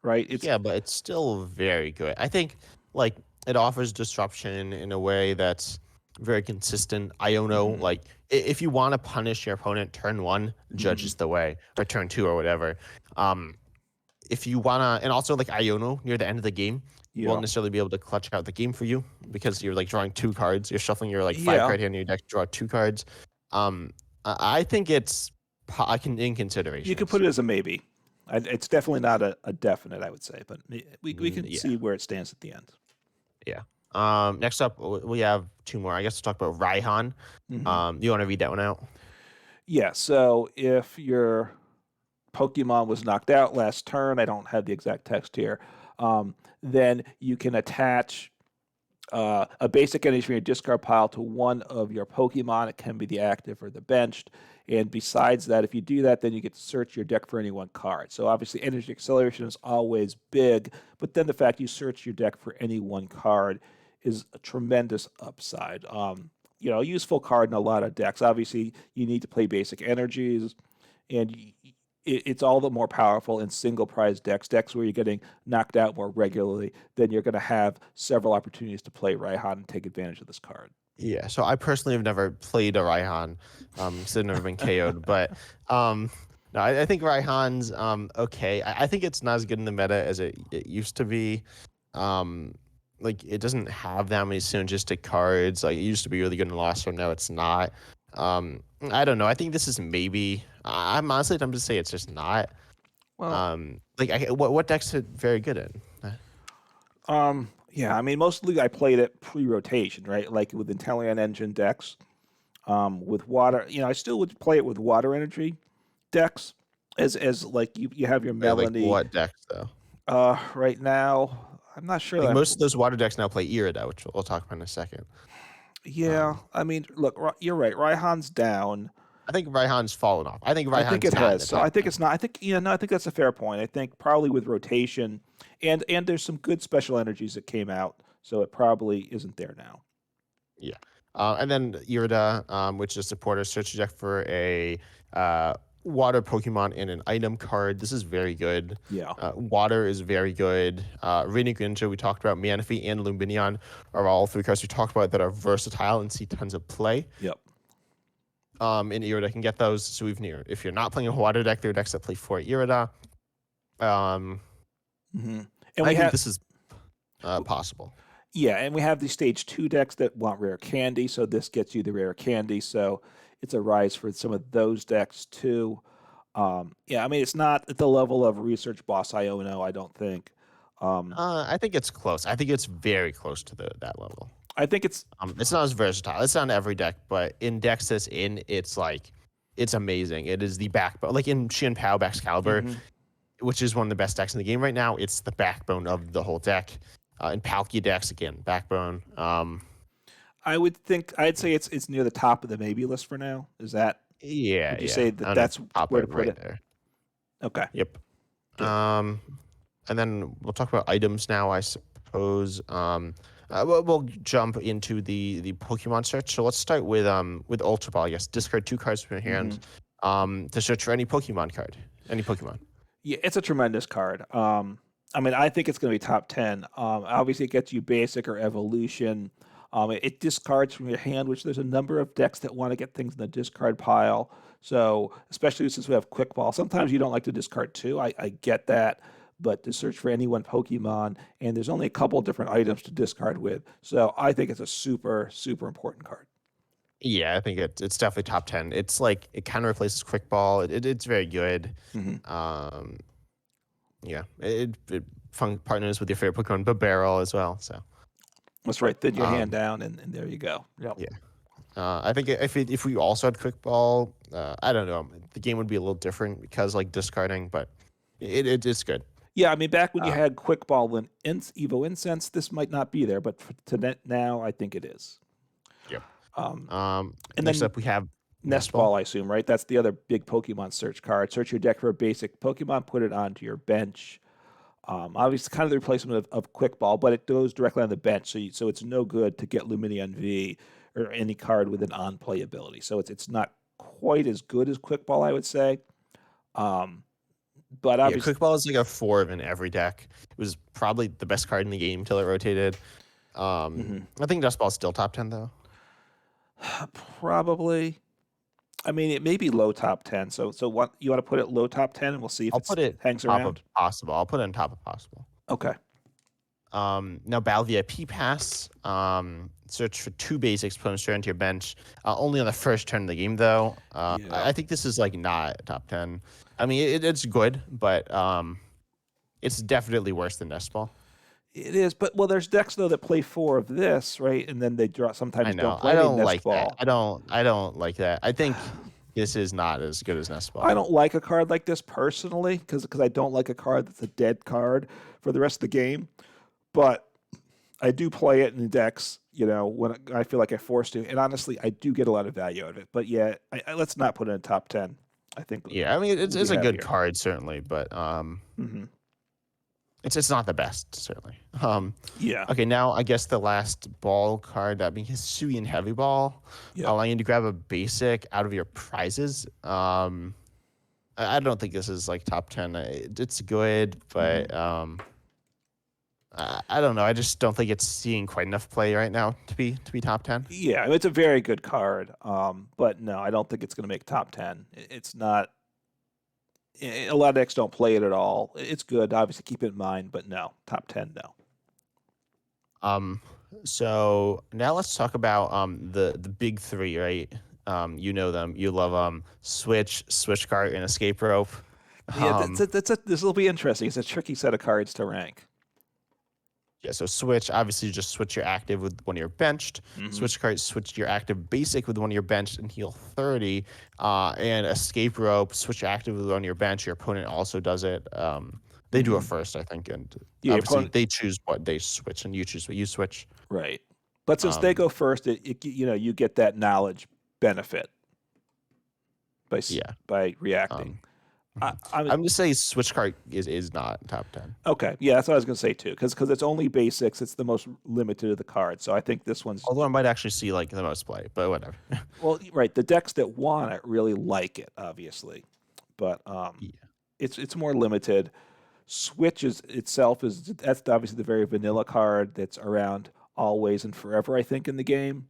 right? But it's still very good. I think like it offers disruption in a way that's very consistent. Iono, like if you want to punish your opponent turn 1, Judge is the way, or turn 2 or whatever. If you wanna, and also like Iono near the end of the game, won't necessarily be able to clutch out the game for you because you're like drawing 2 cards. You're shuffling your like 5 card hand in your deck to draw 2 cards. I think it's in consideration. You could put it as a maybe. It's definitely not a definite, I would say, but we can see where it stands at the end. Yeah. Next up, we have 2 more. I guess we'll talk about Raihan. You want to read that one out? Yeah. So if your Pokemon was knocked out last turn, I don't have the exact text here, then you can attach a basic energy from your discard pile to one of your Pokemon. It can be the active or the benched. And besides that, if you do that, then you get to search your deck for any one card. So obviously, energy acceleration is always big, but then the fact you search your deck for any one card is a tremendous upside. A useful card in a lot of decks. Obviously, you need to play basic energies, and it's all the more powerful in single prize decks where you're getting knocked out more regularly. Then you're going to have several opportunities to play Raihan and take advantage of this card. Yeah, so I personally have never played a Raihan, so I've never been KO'd. But no, I think Raihan's okay. I think it's not as good in the meta as it used to be. Um, like it doesn't have that many synergistic cards. Like it used to be really good in the last one, now it's not. I don't know. I think this is maybe. I'm honestly tempted to say it's just not. Well, What decks are very good in? yeah, I mean, mostly I played it pre-rotation, right? Like with Inteleon engine decks. With water, I still would play it with water energy decks, as like you have your Like Melanie. what decks though? Right now, I'm not sure. Like most of those water decks now play Irida, which we'll talk about in a second. Yeah, I mean, look, you're right. Raihan's down. I think Raihan's fallen off. I think I think Raihan's it not in has. the So I top think 10. it's not. I think no. I think that's a fair point. I think probably with rotation, and there's some good special energies that came out, so it probably isn't there now. Yeah. And then Irida, which is a supporter, search deck for a water Pokemon and an item card. This is very good. Yeah. Water is very good. Vading Greninja, we talked about. Manaphy and Luminion are all three cards we talked about that are versatile and see tons of play. Yep. In Irida can get those souvenir. If you're not playing a water deck, there are decks that play for Irida. And I think this is possible. Yeah, and we have the stage 2 decks that want rare candy, so this gets you the rare candy. So it's a rise for some of those decks too. Yeah, I mean it's not at the level of Research Boss Iono, I don't think. I think it's close. I think it's very close to that level. I think it's It's not as versatile. It's not in every deck, but in decks that's in, it's amazing. It is the backbone. Like in Shinpal Excalibur, which is one of the best decks in the game right now. It's the backbone of the whole deck. In Palkia decks, again, backbone. I'd say it's near the top of the maybe list for now. Is that? Yeah. Would you say that that's where to put it? There. Okay. Yep. And then we'll talk about items now, I suppose. We'll jump into the Pokemon search. So let's start with Ultra Ball. I guess discard 2 cards from your hand to search for any Pokemon card, any Pokemon. Yeah, it's a tremendous card. I mean, I think it's going to be top 10. Obviously, it gets you basic or evolution. It discards from your hand, which there's a number of decks that want to get things in the discard pile. So, especially since we have Quick Ball, sometimes you don't like to discard 2. I get that. But to search for any one Pokemon, and there's only a couple of different items to discard with. So, I think it's a super, super important card. Yeah, I think it's definitely top 10. It's like it kind of replaces Quick Ball. It's very good. Yeah, it partners with your favorite Pokemon, but Barrel as well. So that's right. Thin your hand down, and there you go. Yep. Yeah. I think if we also had Quick Ball, I don't know, the game would be a little different because like discarding, but it's good. Yeah, I mean, back when you had Quick Ball and Evo Incense, this might not be there, but now I think it is. Yep. And next then up we have Nest Ball, I assume, right? That's the other big Pokemon search card. Search your deck for a basic Pokemon, put it onto your bench. Obviously, kind of the replacement of Quick Ball, but it goes directly on the bench, so it's no good to get Luminion V or any card with an on-play ability. So it's not quite as good as Quick Ball, I would say. But obviously, Quick Ball is like a 4 in every deck. It was probably the best card in the game until it rotated. I think Nest Ball is still top 10 though. Probably. I mean, it may be low top 10. So what you want to put it low top 10, and we'll see if it hangs around. Possible. I'll put it on top of possible. Okay. Now Battle VIP Pass. Search for 2 basics, put them straight into your bench. Only on the first turn of the game though. I think this is like not top 10. I mean, it's good, but it's definitely worse than Nest Ball. It is, but there's decks though that play 4 of this, right? And then they draw. Sometimes I know. don't play I don't Nest like Ball. that. I don't like that. I think this is not as good as Nest Ball. I don't like a card like this personally because I don't like a card that's a dead card for the rest of the game. But I do play it in decks, when I feel like I'm forced to. And honestly, I do get a lot of value out of it. But yeah, let's not put it in top 10. I think. Yeah, I mean it's a good card certainly, but it's not the best certainly. Yeah. Okay, now I guess the last ball card, that being Hisuian Heavy Ball, allowing you to grab a basic out of your prizes. I don't think this is like top 10. It's good, but I don't know. I just don't think it's seeing quite enough play right now to be top 10. Yeah, it's a very good card. But no, I don't think it's going to make top 10. It's not. A lot of decks don't play it at all. It's good, obviously keep it in mind, but no, top 10, no. Um, so now let's talk about the big three, right? You know them. You love Switch Cart, and Escape Rope. Yeah, Um, this will be interesting. It's a tricky set of cards to rank. yeah, so Switch, obviously just switch your active with one of your benched. Hmm. Switch Cart, switch your active basic with one of your benched and heal 30. And Escape Rope, switch your active with one of your bench. Your opponent also does it. They do it Hmm. first, I think, and Yeah, your obviously opponent, they choose what they switch, and you choose what you switch. right? But since they Um, go first, you get that knowledge benefit yeah. by reacting. Um, I, mhm. I'm I'm just saying Switch Cart is not top 10. okay. Yeah, that's what I was gonna say too. Because it's only basics. It's the most limited of the cards. So I think this one's Although I might actually see like the most play, but whatever. well, right. The decks that want it really like it, obviously, but Yeah. it's more limited. Switch itself is that's obviously the very vanilla card that's around always and forever. I think in the game.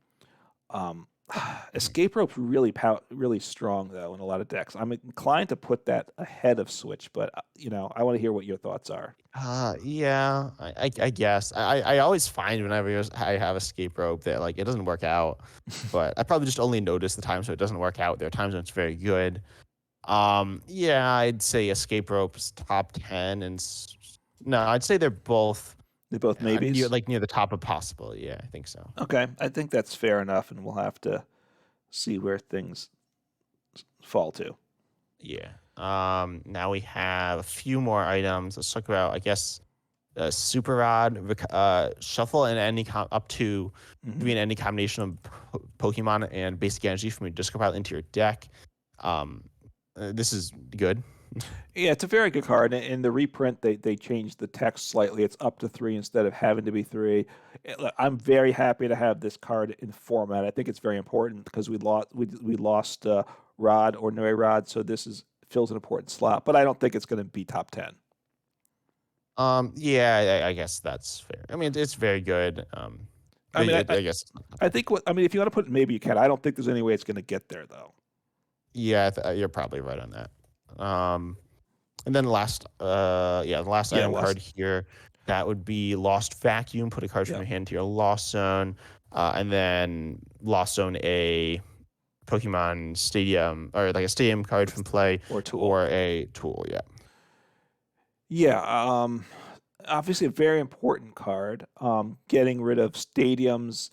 Um, Escape Rope's really strong though in a lot of decks. I'm inclined to put that ahead of Switch, but I want to hear what your thoughts are. Yeah, I guess I always find whenever I have Escape Rope that like it doesn't work out, but I probably just only notice the times when it doesn't work out. There are times when it's very good. Yeah, I'd say Escape Rope's top 10, and no, I'd say they're both They both near maybes. near the top of possible. Yeah, I think so. Okay, I think that's fair enough, and we'll have to see where things fall to. Yeah. Now we have a few more items. Let's talk about, I guess, Super Rod, shuffle in up to Hmm. doing any combination of Pokemon and basic energy from your discard pile into your deck. Um, this is good. Yeah, it's a very good card. In the reprint, they changed the text slightly. It's up to 3 instead of having to be 3. Look, I'm very happy to have this card in format. I think it's very important because we lost Rod or Noir Rod, so this is fills an important slot. But I don't think it's going to be top 10. Yeah, I guess that's fair. I mean, it's very good. I mean, I guess it's not top I 10. think if you want to put it, maybe you can. I don't think there's any way it's going to get there though. Yeah, you're probably right on that. And then the last Yeah, item lost. card here, that would be Lost Vacuum. Put a card from Yeah, your hand to your Lost Zone, and then Lost Zone a Pokemon Stadium, or like a Stadium card from play, or tool. or a tool. Yeah. Yeah, obviously a very important card. Getting rid of stadiums,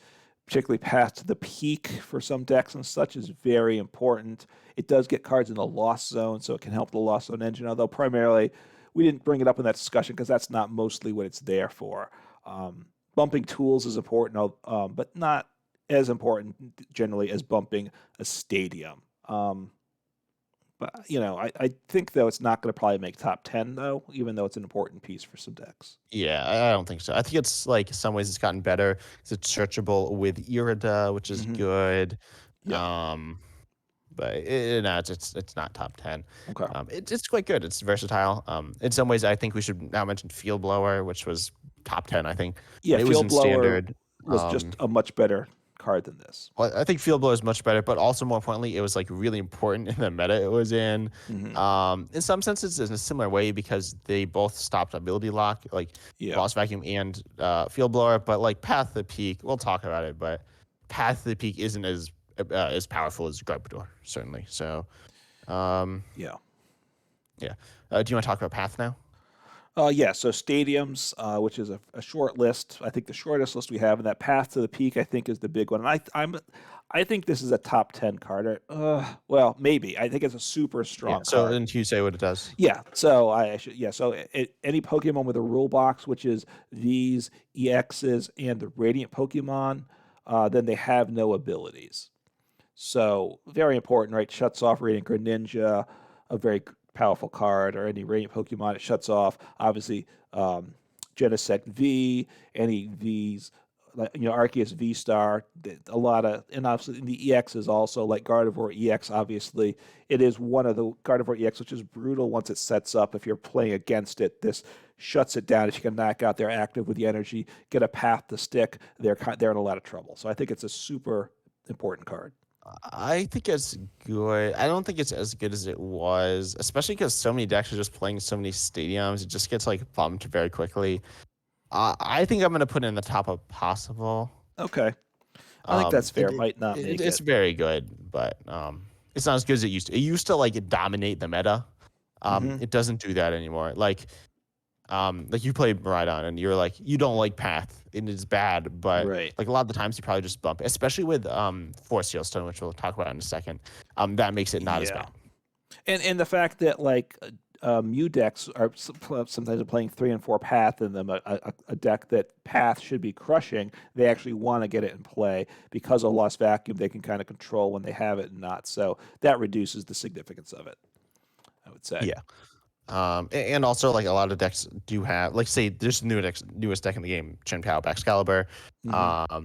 particularly past the peak for some decks and such, is very important. It does get cards in the lost zone, so it can help the lost zone engine. Although primarily, we didn't bring it up in that discussion because that's not mostly what it's there for. Bumping tools is important, but not as important generally as bumping a stadium. But I think though it's not going to probably make top 10 though, even though it's an important piece for some decks. Yeah, I don't think so. I think it's like in some ways it's gotten better. It's searchable with Irida, which is Hmm. good. Yeah. Um, but no, it's not top 10. Okay. It's quite good. It's versatile. In some ways, I think we should now mention Field Blower, which was top 10, I think, Yeah, and it was Field in Blower standard. was just a much better card than this. Well, I think Field Blower is much better, but also more importantly, it was like really important in the meta it was in. Hmm. In some senses, in a similar way because they both stopped ability lock, like Yeah. Lost Vacuum and Field Blower. But like Path to the Peak, we'll talk about it. But Path to the Peak isn't as powerful as Garbodor, certainly. So, um, Yeah. yeah. Do you want to talk about Path now? Yeah, so stadiums, which is a short list. I think the shortest list we have, and that path to the peak, I think, is the big one. And I think this is a top 10 card. Well, maybe. I think it's a super Yeah. strong So, card. and you say what it does. Yeah, so I should. Yeah, so any Pokemon with a rule box, which is these EXs and the Radiant Pokemon, then they have no abilities. So very important, right? Shuts off Radiant Greninja, a very powerful card, or any Radiant Pokemon it shuts off. Obviously, Genesect V, any Vs, like Arceus VStar, a lot of, and obviously in the EX is also like Gardevoir EX. Obviously, it is one of the Gardevoir EX, which is brutal once it sets up. If you're playing against it, this shuts it down. If you can knock out their active with the energy, get a path to stick, they're in a lot of trouble. So I think it's a super important card. I think it's good. I don't think it's as good as it was, especially because so many decks are just playing so many stadiums. It just gets like bumped very quickly. I think I'm gonna put it in the top of possible. Okay. I think that's fair. It, Might not make it's it. very good, but it's not as good as it used to. It used to like dominate the meta. Hmm. It doesn't do that anymore. Like you played Maridon and you're like you don't like Path and it's bad, but Right. like a lot of the times you probably just bump, it, especially with Force Seal Stone, which we'll talk about in a second. That makes it not as Yeah. bad. And the fact that like Mew decks are sometimes playing 3 and 4 Path in them, a deck that Path should be crushing, they actually want to get it in play because of Lost Vacuum. They can kind of control when they have it and not. So that reduces the significance of it, I would say. Yeah. And also like a lot of decks do have, like say there's the newest deck in the game, Shinpal Excalibur, Hmm.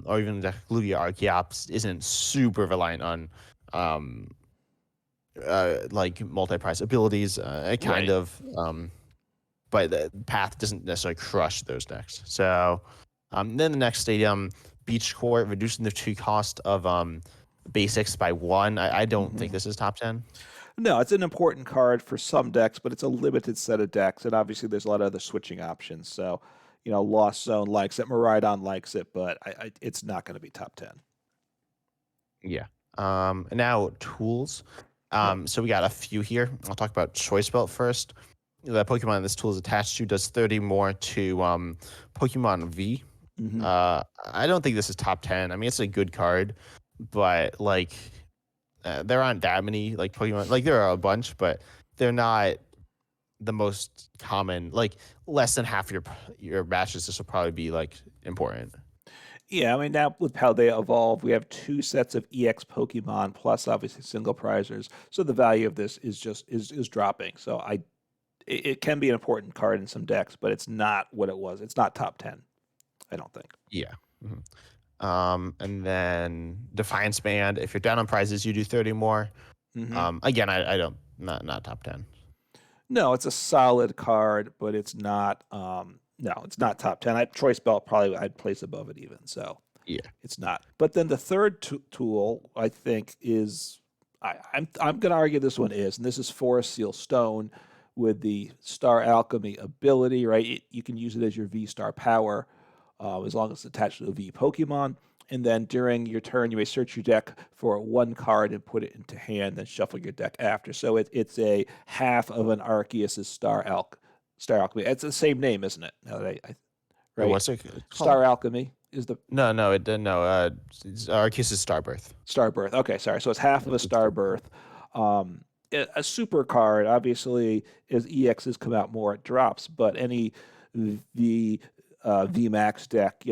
or even the Lugia Archeops isn't super reliant on um like multi-price abilities, it kind Right. of but the Path doesn't necessarily crush those decks. So then the next stadium, Beach Court, reducing the tree cost of basics by 1. I don't Hmm. think this is top 10. No, it's an important card for some decks, but it's a limited set of decks, and obviously there's a lot of other switching options. So, Lost Zone likes it, Maridon likes it, but it's not going to be top 10. Yeah. And now tools. Yep. So we got a few here. I'll talk about Choice Belt first. The Pokemon this tool is attached to does 30 more to Pokemon V. Hmm. I don't think this is top 10. I mean, it's a good card, but like there aren't that many like Pokemon. Like there are a bunch, but they're not the most common. Like less than half your matches, this will probably be like important. Yeah, I mean now with Paldea Evolve, we have 2 sets of EX Pokemon plus obviously single prizers. So the value of this is just is dropping. So it can be an important card in some decks, but it's not what it was. It's not top 10, I don't think. Yeah. Mhm. And then Defiance Band. If you're down on prizes, you do 30 more. Hmm. Again, I don't not top 10. No, it's a solid card, but it's not. No, it's not top 10. Choice Belt probably I'd place above it even. So Yeah. it's not. But then the third tool I think is I'm going to argue this one is, and this is Forest Seal Stone with the Star Alchemy ability. Right, you can use it as your VStar power as long as it's attached to a V Pokemon. And then during your turn, you may search your deck for 1 card and put it into hand, then shuffle your deck after. So it's a half of an Arceus' Star Alchemy. It's the same name, isn't it? Now that right? What's it called? Star Alchemy is the No, it didn't. No, Arceus is Starbirth. Starbirth. Okay, sorry. So it's half of a It's Starbirth. Starbirth. A super card, obviously, as EXs come out more, it drops. But any V VMAX deck,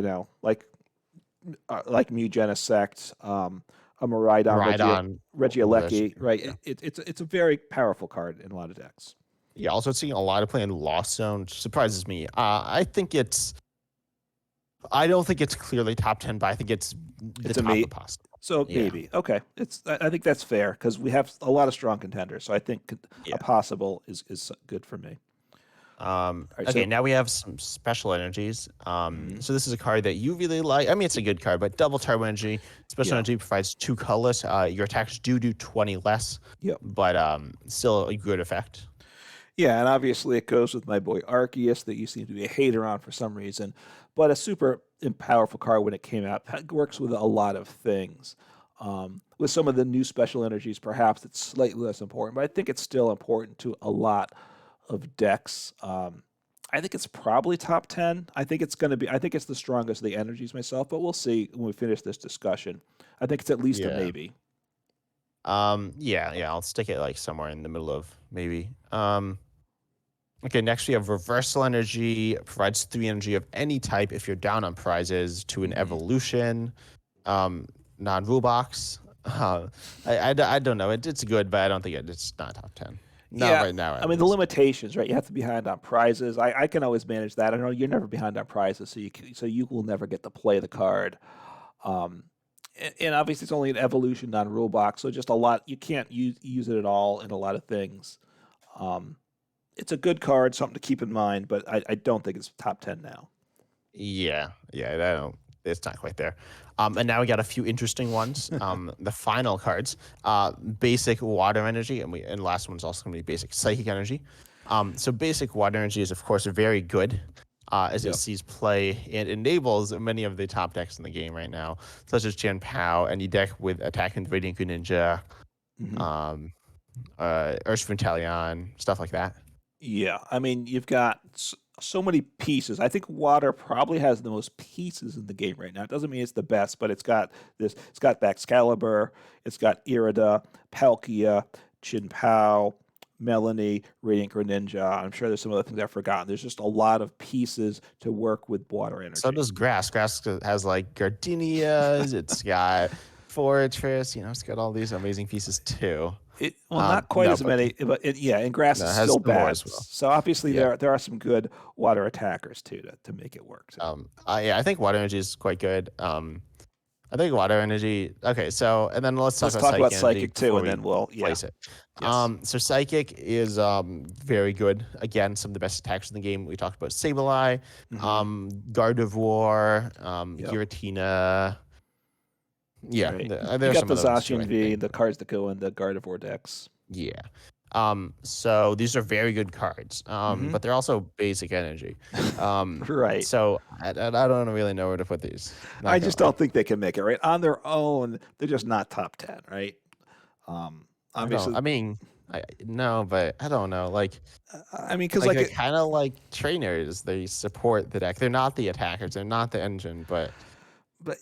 like Mew Genesect, a Maridon Rhydon. Regieleki, right? Yeah. It's a very powerful card in a lot of decks. Yeah. Also, seeing a lot of play in Lost Zone, which surprises me. I don't think it's clearly top 10, but I think it's the It's a top me. of possible. So Yeah. maybe okay. I think that's fair because we have a lot of strong contenders. So I think Yeah. a possible is good for me. All right, Okay, so now we have some special energies. mhm, So this is a card that you really like. I mean, it's a good card, but double turbo energy. Special yeah, energy provides 2 colors. Your attacks do 20 less, yep. but still a good effect. Yeah, and obviously it goes with my boy Arceus that you seem to be a hater on for some reason, but a super powerful card when it came out. Works with a lot of things. With some of the new special energies, perhaps it's slightly less important, but I think it's still important to a lot of decks. I think it's probably top 10. I think it's going to be, I think it's the strongest of the energies myself, but we'll see when we finish this discussion. I think it's at least a Yeah. maybe. Yeah, I'll stick it like somewhere in the middle of maybe. Okay, next we have reversal energy. Provides 3 energy of any type if you're down on prizes to an Mhm. evolution. Non-rule box. I don't know. It's good, but I don't think it's not top 10. Not Yeah, right now, I at mean the least. limitations, right? You have to be behind on prizes. I can always manage that. I know you're never behind on prizes, so you will never get to play the card. Um, and obviously it's only an evolution non-rule box, so just a lot. You can't use it at all in a lot of things. Um, it's a good card, something to keep in mind, but I don't think it's top 10 now. Yeah, I don't. It's not quite there. And now we got a few interesting ones. The final cards, basic water energy, and the last one's also going to be basic psychic energy. So basic water energy is of course very good. as it Yep. sees play and enables many of the top decks in the game right now, such as Shinpal, any deck with attacking Vading Greninja, Mhm. um, Urshifuntalion, stuff like that. Yeah, I mean, you've got so many pieces. I think water probably has the most pieces in the game right now. It doesn't mean it's the best, but it's got this. It's got Excalibur, it's got Irida, Palkia, Chinpao, Melanie, Radiant Greninja. I'm sure there's some other things I've forgotten. There's just a lot of pieces to work with water So energy. does Grass. Grass has like Gardenias. It's got Fortress. It's got all these amazing pieces too. Well, not quite No, as but many, but yeah, and grass no, is it has still some more bad. as well. So obviously Yeah. there are some good water attackers too to make it work. So. I think water energy is quite good. I think water energy. Okay, so and then let's talk about Psychic too, before and we then we'll place it. Yes. So Psychic is very good. Again, some of the best attacks in the game. We talked about Sableye, Gardevoir, Yep. Giratina. Yeah, Right. there You are got some the of those too, Zacian I V, think. the cards that go in the Gardevoir decks. Yeah. So these are very good cards. But they're also basic energy. Right. So I don't really know where to put these. Not I gonna just lie. don't think they can make it right on their own. They're just not top 10, right? Obviously, I mean, no, but I don't know. I mean, because Like they're kind of like trainers. They support the deck. They're not the attackers. They're not the engine. But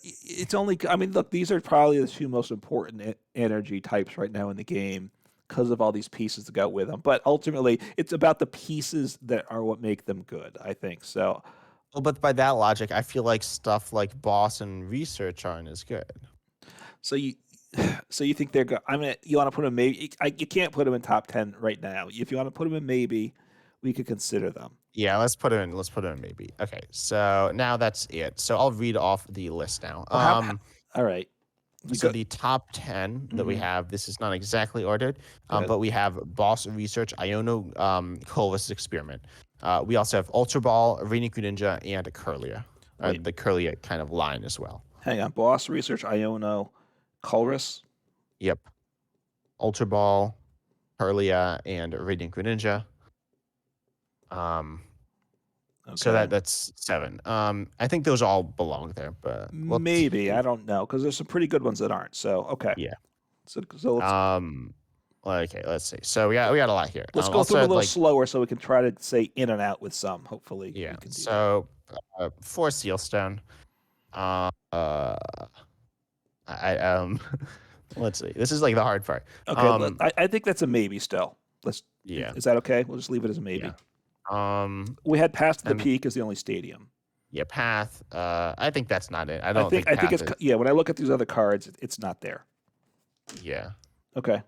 it's only. I mean, look, these are probably the two most important energy types right now in the game because of all these pieces that go with them. But ultimately, it's about the pieces that are what make them good. I think so. but by that logic, I feel like stuff like boss and research aren't as good. So you, so you think they're good? I mean, you want to put them maybe? You can't put them in top 10 right now. If you want to put them in maybe, we could consider them. Yeah, let's put it in. Let's put it in maybe. Okay, so now that's it. So I'll read off the list now. All right. So the top 10 that we have, this is not exactly ordered, but we have Boss Research, Iono, Colvis Experiment. We also have Ultra Ball, Radiant Greninja, and Curlia. Wait. The Curlia kind of line as well. Hang on. Boss Research, Iono, Colress. Yep. Ultra Ball, Curlia, and Radiant Greninja. So that's 7. I think those all belong there, but maybe I don't know because there's some pretty good ones that aren't. So okay. Yeah. So let's okay, let's see. So we got a lot here. let's go through them a little slower so we can try to say in and out with some. Hopefully. Yeah. We can do So for Sealstone, let's see. This is like the hard part. that. Okay. I think that's a maybe still. Yeah. Is that okay? We'll just leave it as a maybe. Yeah. We had Past the Peak as the only stadium. Yeah, Path. I think that's not it. I think it's when I look at these other cards, it's not there. Yeah. Okay.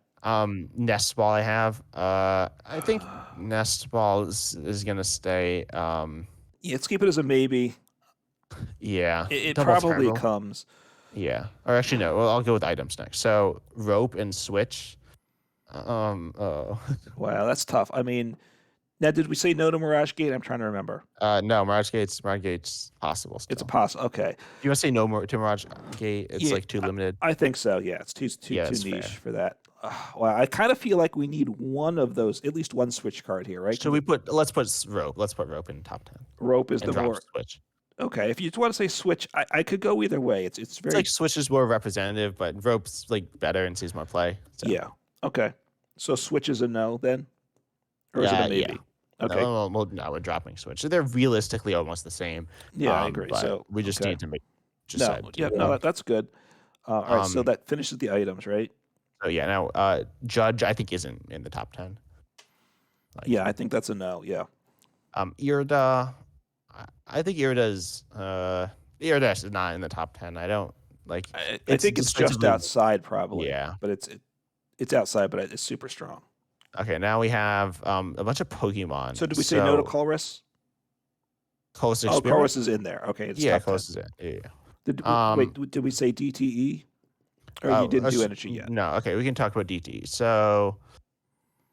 Nest Ball I have. I think Nest Ball is gonna stay. Yeah, let's keep it as a maybe. Yeah. It Double probably Turbo. comes. Yeah. Or actually no. Well, I'll go with items next. So Rope and Switch. Wow, that's tough. I mean, now did we say no to Mirage Gate? I'm trying to remember. No, Mirage Gate's possible still. It's a possible. Okay. Do you want to say no more to Mirage Gate? It's like too limited. I think so. Yeah, it's too niche for that. Wow, I kind of feel like we need one of those, at least one Switch card here, right? So let's put Rope. Let's put Rope in top 10. Rope is the more Switch. Okay, if you want to say Switch, I could go either way. It's very like Switch is more representative, but Rope's like better and sees more play. So. Yeah. Okay. So Switch is a no then, or is it a maybe? Yeah. Okay. No, we're dropping Switch. So they're realistically almost the same. Yeah, I agree. So we just need to make. That's good. All right, so that finishes the items, right? So yeah, now Judge I think isn't in the top 10. Yeah, I think that's a no. Yeah. Irida, I think Irida's is not in the top 10. I don't like. I think it's just outside probably. Yeah, but it's outside, but it's super strong. Okay, now we have a bunch of Pokemon. So did we say no to Colress? Colress is in there. Okay, it's Colress is in. Yeah. Did we say DTE? Or you didn't do energy yet? No. Okay, we can talk about DTE. So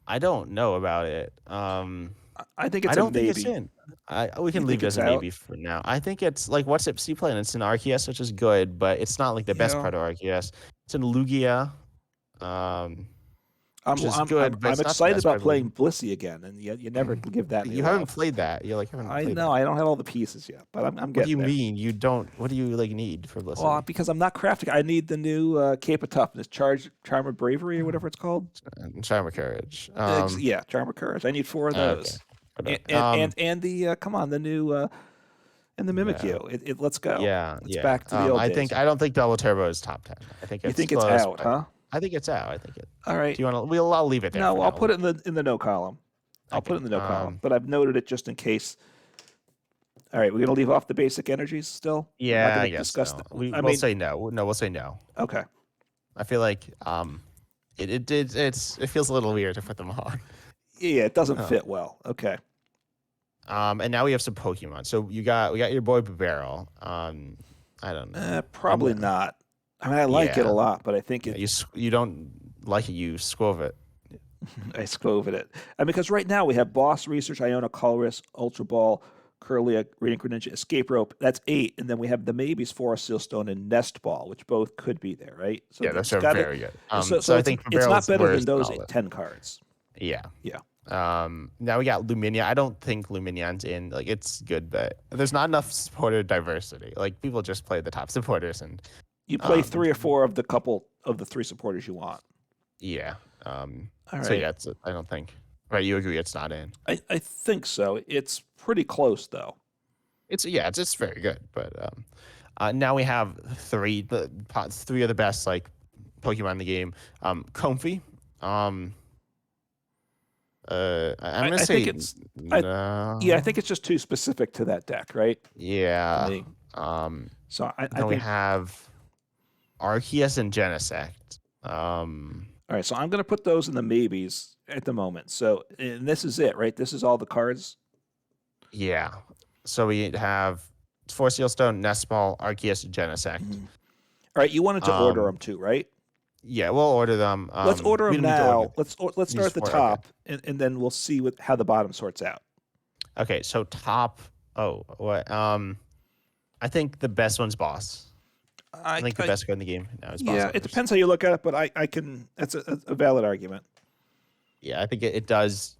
I don't know about it. I think it's I don't a maybe. think it's in. We can leave it as a maybe for now. I think it's like what's it Seaplane? It's in Arceus, which is good, but it's not like the best part of Arceus. It's in Lugia. I'm which is I'm good, I'm, but I'm it's not the excited best about part of the playing game. Blissey again, and you never give that any You haven't love. played that. You like haven't I played know that. I don't have all the pieces yet, but I'm What do getting you there. mean you don't? What do you like need for Well, Blissey? because I'm not crafting, I need the new Cape of Toughness, Charm of Bravery, or whatever it's called. Charmer Courage. Yeah, Charm of Courage. I need 4 of Okay. those, Okay. and the come on, the new and the No. Mimikyu. Let's go. Yeah, It's yeah. back to the old days. I don't think Double Turbo is top 10. I think You it's think it's close, out, but huh? I think it's out. I think it. All right. Do you want to? I'll leave it there No, for I'll now. put it in the no column. I'll put it Okay. in the no column, but I've noted it just in case. All right, we're gonna leave off the basic energies still. We're not Yeah, gonna I guess discuss so. that. We'll say no. No, we'll say no. Okay. I feel like it feels a little weird to put them on. Yeah, it doesn't Oh. fit well. Okay. And now we have some Pokemon. So we got your boy Barrel. I don't know. Probably not. I mean, I like it a Yeah. lot, but I think Yeah, it. you don't like it. You squove it. I scovid it. And because right now we have Boss Research, Iono, Colress, Ultra Ball, Curlia, Vading Greninja, Escape Rope. That's 8, and then we have the maybes Forest Seal Stone and Nest Ball, which both could be there, right? So Yeah, it's those are gotta- very good. So I think it's not better than those solid. 10 cards. Yeah. Yeah. Now we got Luminia. I don't think Luminion's in. Like, it's good, but there's not enough supporter diversity. Like, people just play the top supporters, and You play 3 or 4 of the couple of the 3 supporters you want. yeah. All So right. yeah, I don't think. Right, you agree it's not in. I think so. It's pretty close though. It's very good, but now we have three of the best like Pokemon in the game. Comfy. I'm gonna say think it's no. Yeah, I think it's just too specific to that deck, right? Yeah. Me. So I Then we think have Arceus and Genesect. all right, so I'm going to put those in the maybes at the moment. So, and this is it, right? This is all the cards. Yeah. So we have Force Seal Stone, Nest Ball, Arceus, Genesect. All right, you wanted to order them too, right? Yeah, we'll order them. Let's order we them don't need to now. order- Let's start at the okay. top, and then we'll see how the bottom sorts out. Okay, so top. Oh, what? I think the best one's Boss. I think the best card in the game now is Boss. Yeah, it Hunters. depends how you look at it, but I can. That's a valid argument. Yeah, I think it does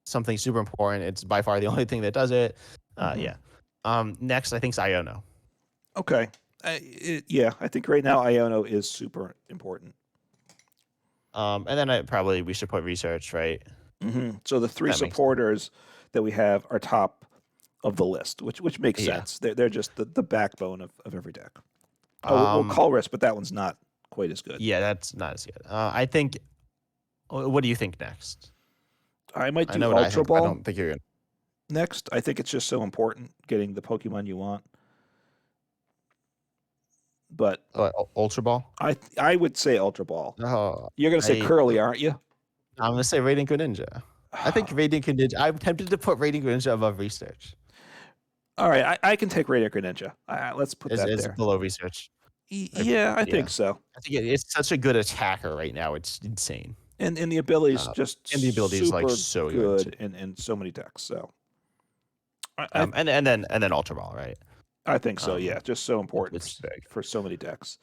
something super important. It's by far the only thing that does it. Yeah. Next, I think is Iono. Okay. Yeah, I think right now Iono is super important. And then we should put research, right? So the 3 That makes supporters that we have are top of the list, which makes Yeah. sense. They're just the backbone of every deck. Well, Colress, but that one's not quite as good. Yeah, that's not as good. I think. What do you think next? I might I do know what I Ultra think. I Ball don't think you're gonna. next. I think it's just so important getting the Pokemon you want. But Ultra Ball. I would say Ultra Ball. Oh, You're gonna say Curly, aren't you? I'm gonna say Vading Greninja. I think Vading Greninja. I'm tempted to put Vading Greninja above research. All right, I can take Radar Greninja. Let's put that Is there. below research. Yeah, I think so. I think it's such a good attacker right now. It's insane. And the ability's just and the ability is, like, super so good in so many decks. So And then Ultra Ball, right? I think so. Yeah, just so important It's big. for so many decks.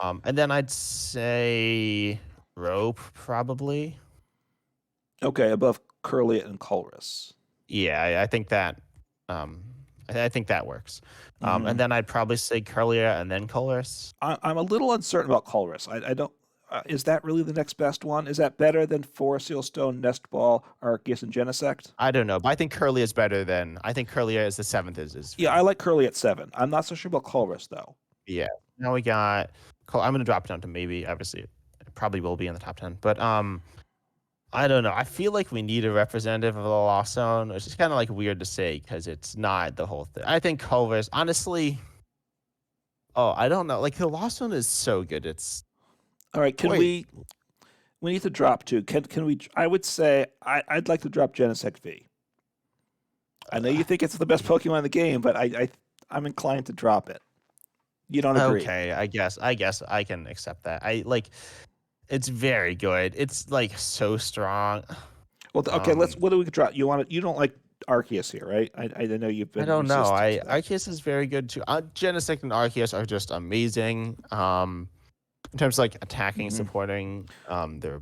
And then I'd say Rope probably. Okay, above Curlia and Colress. Yeah, I think that. I think that works. And then I'd probably say Curlia and then Colress. I'm a little uncertain about Colress. I don't. Is that really the next best one? Is that better than Forest Seal Stone, Nest Ball, Arceus, and Genesect? I don't know, but I think Curlia is better than. I think Curlia is the 7th. Yeah, I like Curly at 7. I'm not so sure about Colress though. Yeah. Now we got. I'm gonna drop it down to maybe. Obviously, it probably will be in the top 10. But I don't know. I feel like we need a representative of the Lost Zone, which is kind of like weird to say because it's not the whole thing. I think Culver's honestly. Oh, I don't know. Like the Lost Zone is so good. It's All right, we need to drop 2. Can we? I would say I'd like to drop Genesect V. I know you think it's the best Pokemon in the game, but I'm inclined to drop it. You don't agree? okay. I guess I can accept that. It's very good. It's like so strong. Well, okay. What do we drop? You don't like Arceus here, right? I know you've been. I don't know. resistant to that. Arceus is very good too. Genesect and Arceus are just amazing. In terms of like attacking, supporting, they're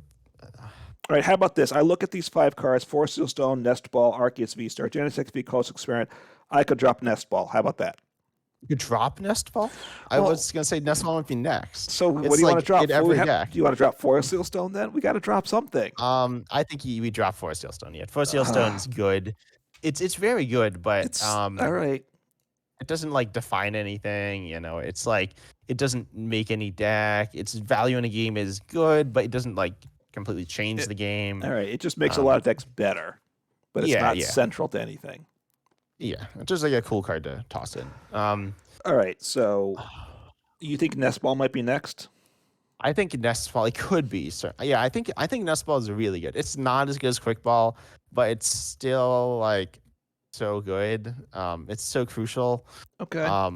All right, how about this? I look at these 5 cards: Force Seal Stone, Nest Ball, Arceus VStar, Genesect V, Coast Experiment. I could drop Nest Ball. How about that? You could drop Nest Ball? I Well, was gonna say Nest Ball would be next. so what do It's you want like to drop? in every deck. Do you want to drop Force Seal Stone then? We got to drop something. I think we drop Forest Seal Stone. Yeah, Forest Seal Stone's good. It's very good, but It's all right. it doesn't like define anything. You know, it's like it doesn't make any deck. Its value in a game is good, but it doesn't like completely change the game. All right, it just makes a lot of decks better, but it's not yeah. central to anything. Yeah, it's just like a cool card to toss in. All right, so you think Nest Ball might be next? I think Nest Ball it could be. So yeah, I think Nest Ball is really good. It's not as good as Quick Ball, but it's still like so good. It's so crucial. Okay. I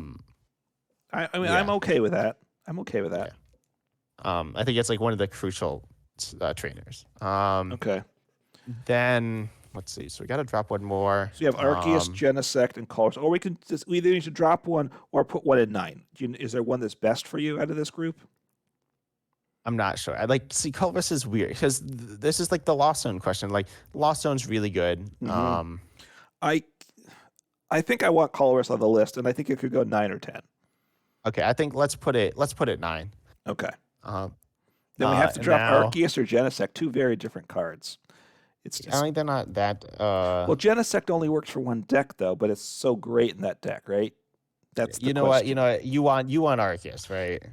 I mean, I'm okay with that. I'm okay with that. I think it's like one of the crucial trainers. Okay. Then let's see. So we got to drop one more. So you have Arceus, Genesect, and Colors. Or we either need to drop one or put one in 9. Is there one that's best for you out of this group? I'm not sure. I like see Colress is weird because this is like the Lost Zone question. Like Lost Zone's really good. Mm-hmm. I think I want Colress on the list, and I think it could go 9 or 10. Okay, I think let's put it 9. Okay. Then we have to drop now, Arceus or Genesect, 2 very different cards. It's just, I think they're not that. well, Genesect only works for one deck though, but it's so great in that deck, right? That's the you know question. what you want Arceus, right?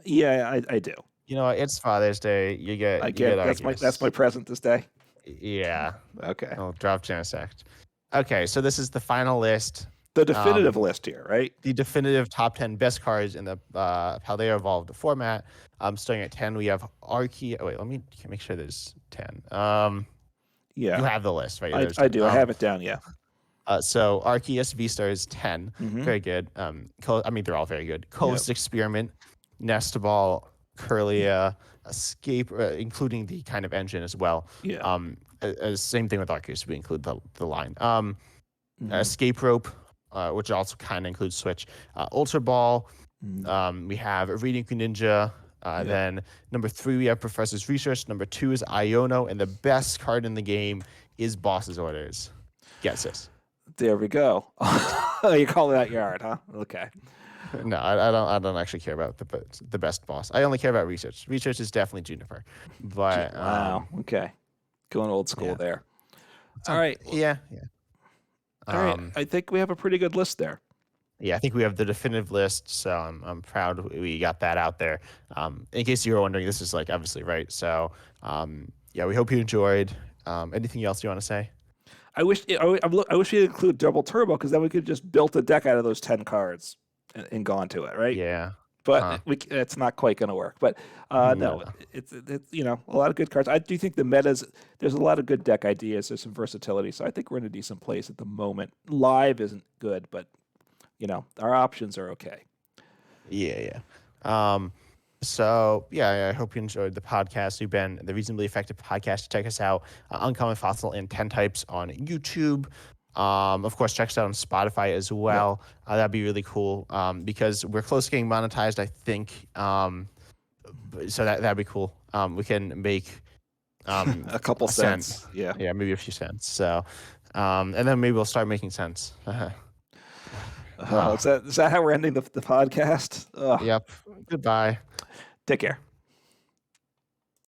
Yeah, I do. You know what? It's Father's Day. You get Arceus. That's my present this day. Yeah. Okay. I'll drop Genesect. Okay, so this is the final list. The definitive list here, right? The definitive top 10 best cards in the Paldea Evolved format. Starting at 10, we have Arceus. Oh, wait, let me make sure there's 10. Yeah. You have the list, right? I do. I have it down, yeah. So Arceus VStar is 10. Mm-hmm. Very good. I mean, they're all very good. Coast Experiment, Nest Ball, Curlia, Escape, including the kind of engine as well. Yeah. Same thing with Arceus. We include the line. Mm-hmm. Escape Rope, which also kind of includes Switch. Ultra Ball. Mm-hmm. We have Vading Greninja. Then number 3, we have Professor's Research. Number 2 is Iono. And the best card in the game is Boss's Orders. Guess this. There we go. You call that yard, huh? Okay. No, I don't actually care about the best boss. I only care about Research. Research is definitely Juniper. But wow. Okay. Going old school there. All right. Yeah. All right. I think we have a pretty good list there. Yeah, I think we have the definitive list, so I'm proud we got that out there. In case you were wondering, this is like obviously right. So yeah, we hope you enjoyed. Anything else you want to say? I wish we'd include Double Turbo because then we could just build a deck out of those 10 cards and gone to it, right? Yeah. But it's not quite going to work. But no, it's a lot of good cards. I do think the metas, there's a lot of good deck ideas. There's some versatility. So I think we're in a decent place at the moment. Live isn't good, but our options are okay. Yeah. So yeah, I hope you enjoyed the podcast. We've been the Reasonably Effective Podcast. Check us out, Uncommon Fossil and 10 Types on YouTube. Of course, check us out on Spotify as well. That'd be really cool because we're close to getting monetized, I think. So that'd be cool. We can make a couple cents. Yeah, maybe a few cents. So, and then maybe we'll start making sense. Is that how we're ending the podcast? Yep. Goodbye. Take care.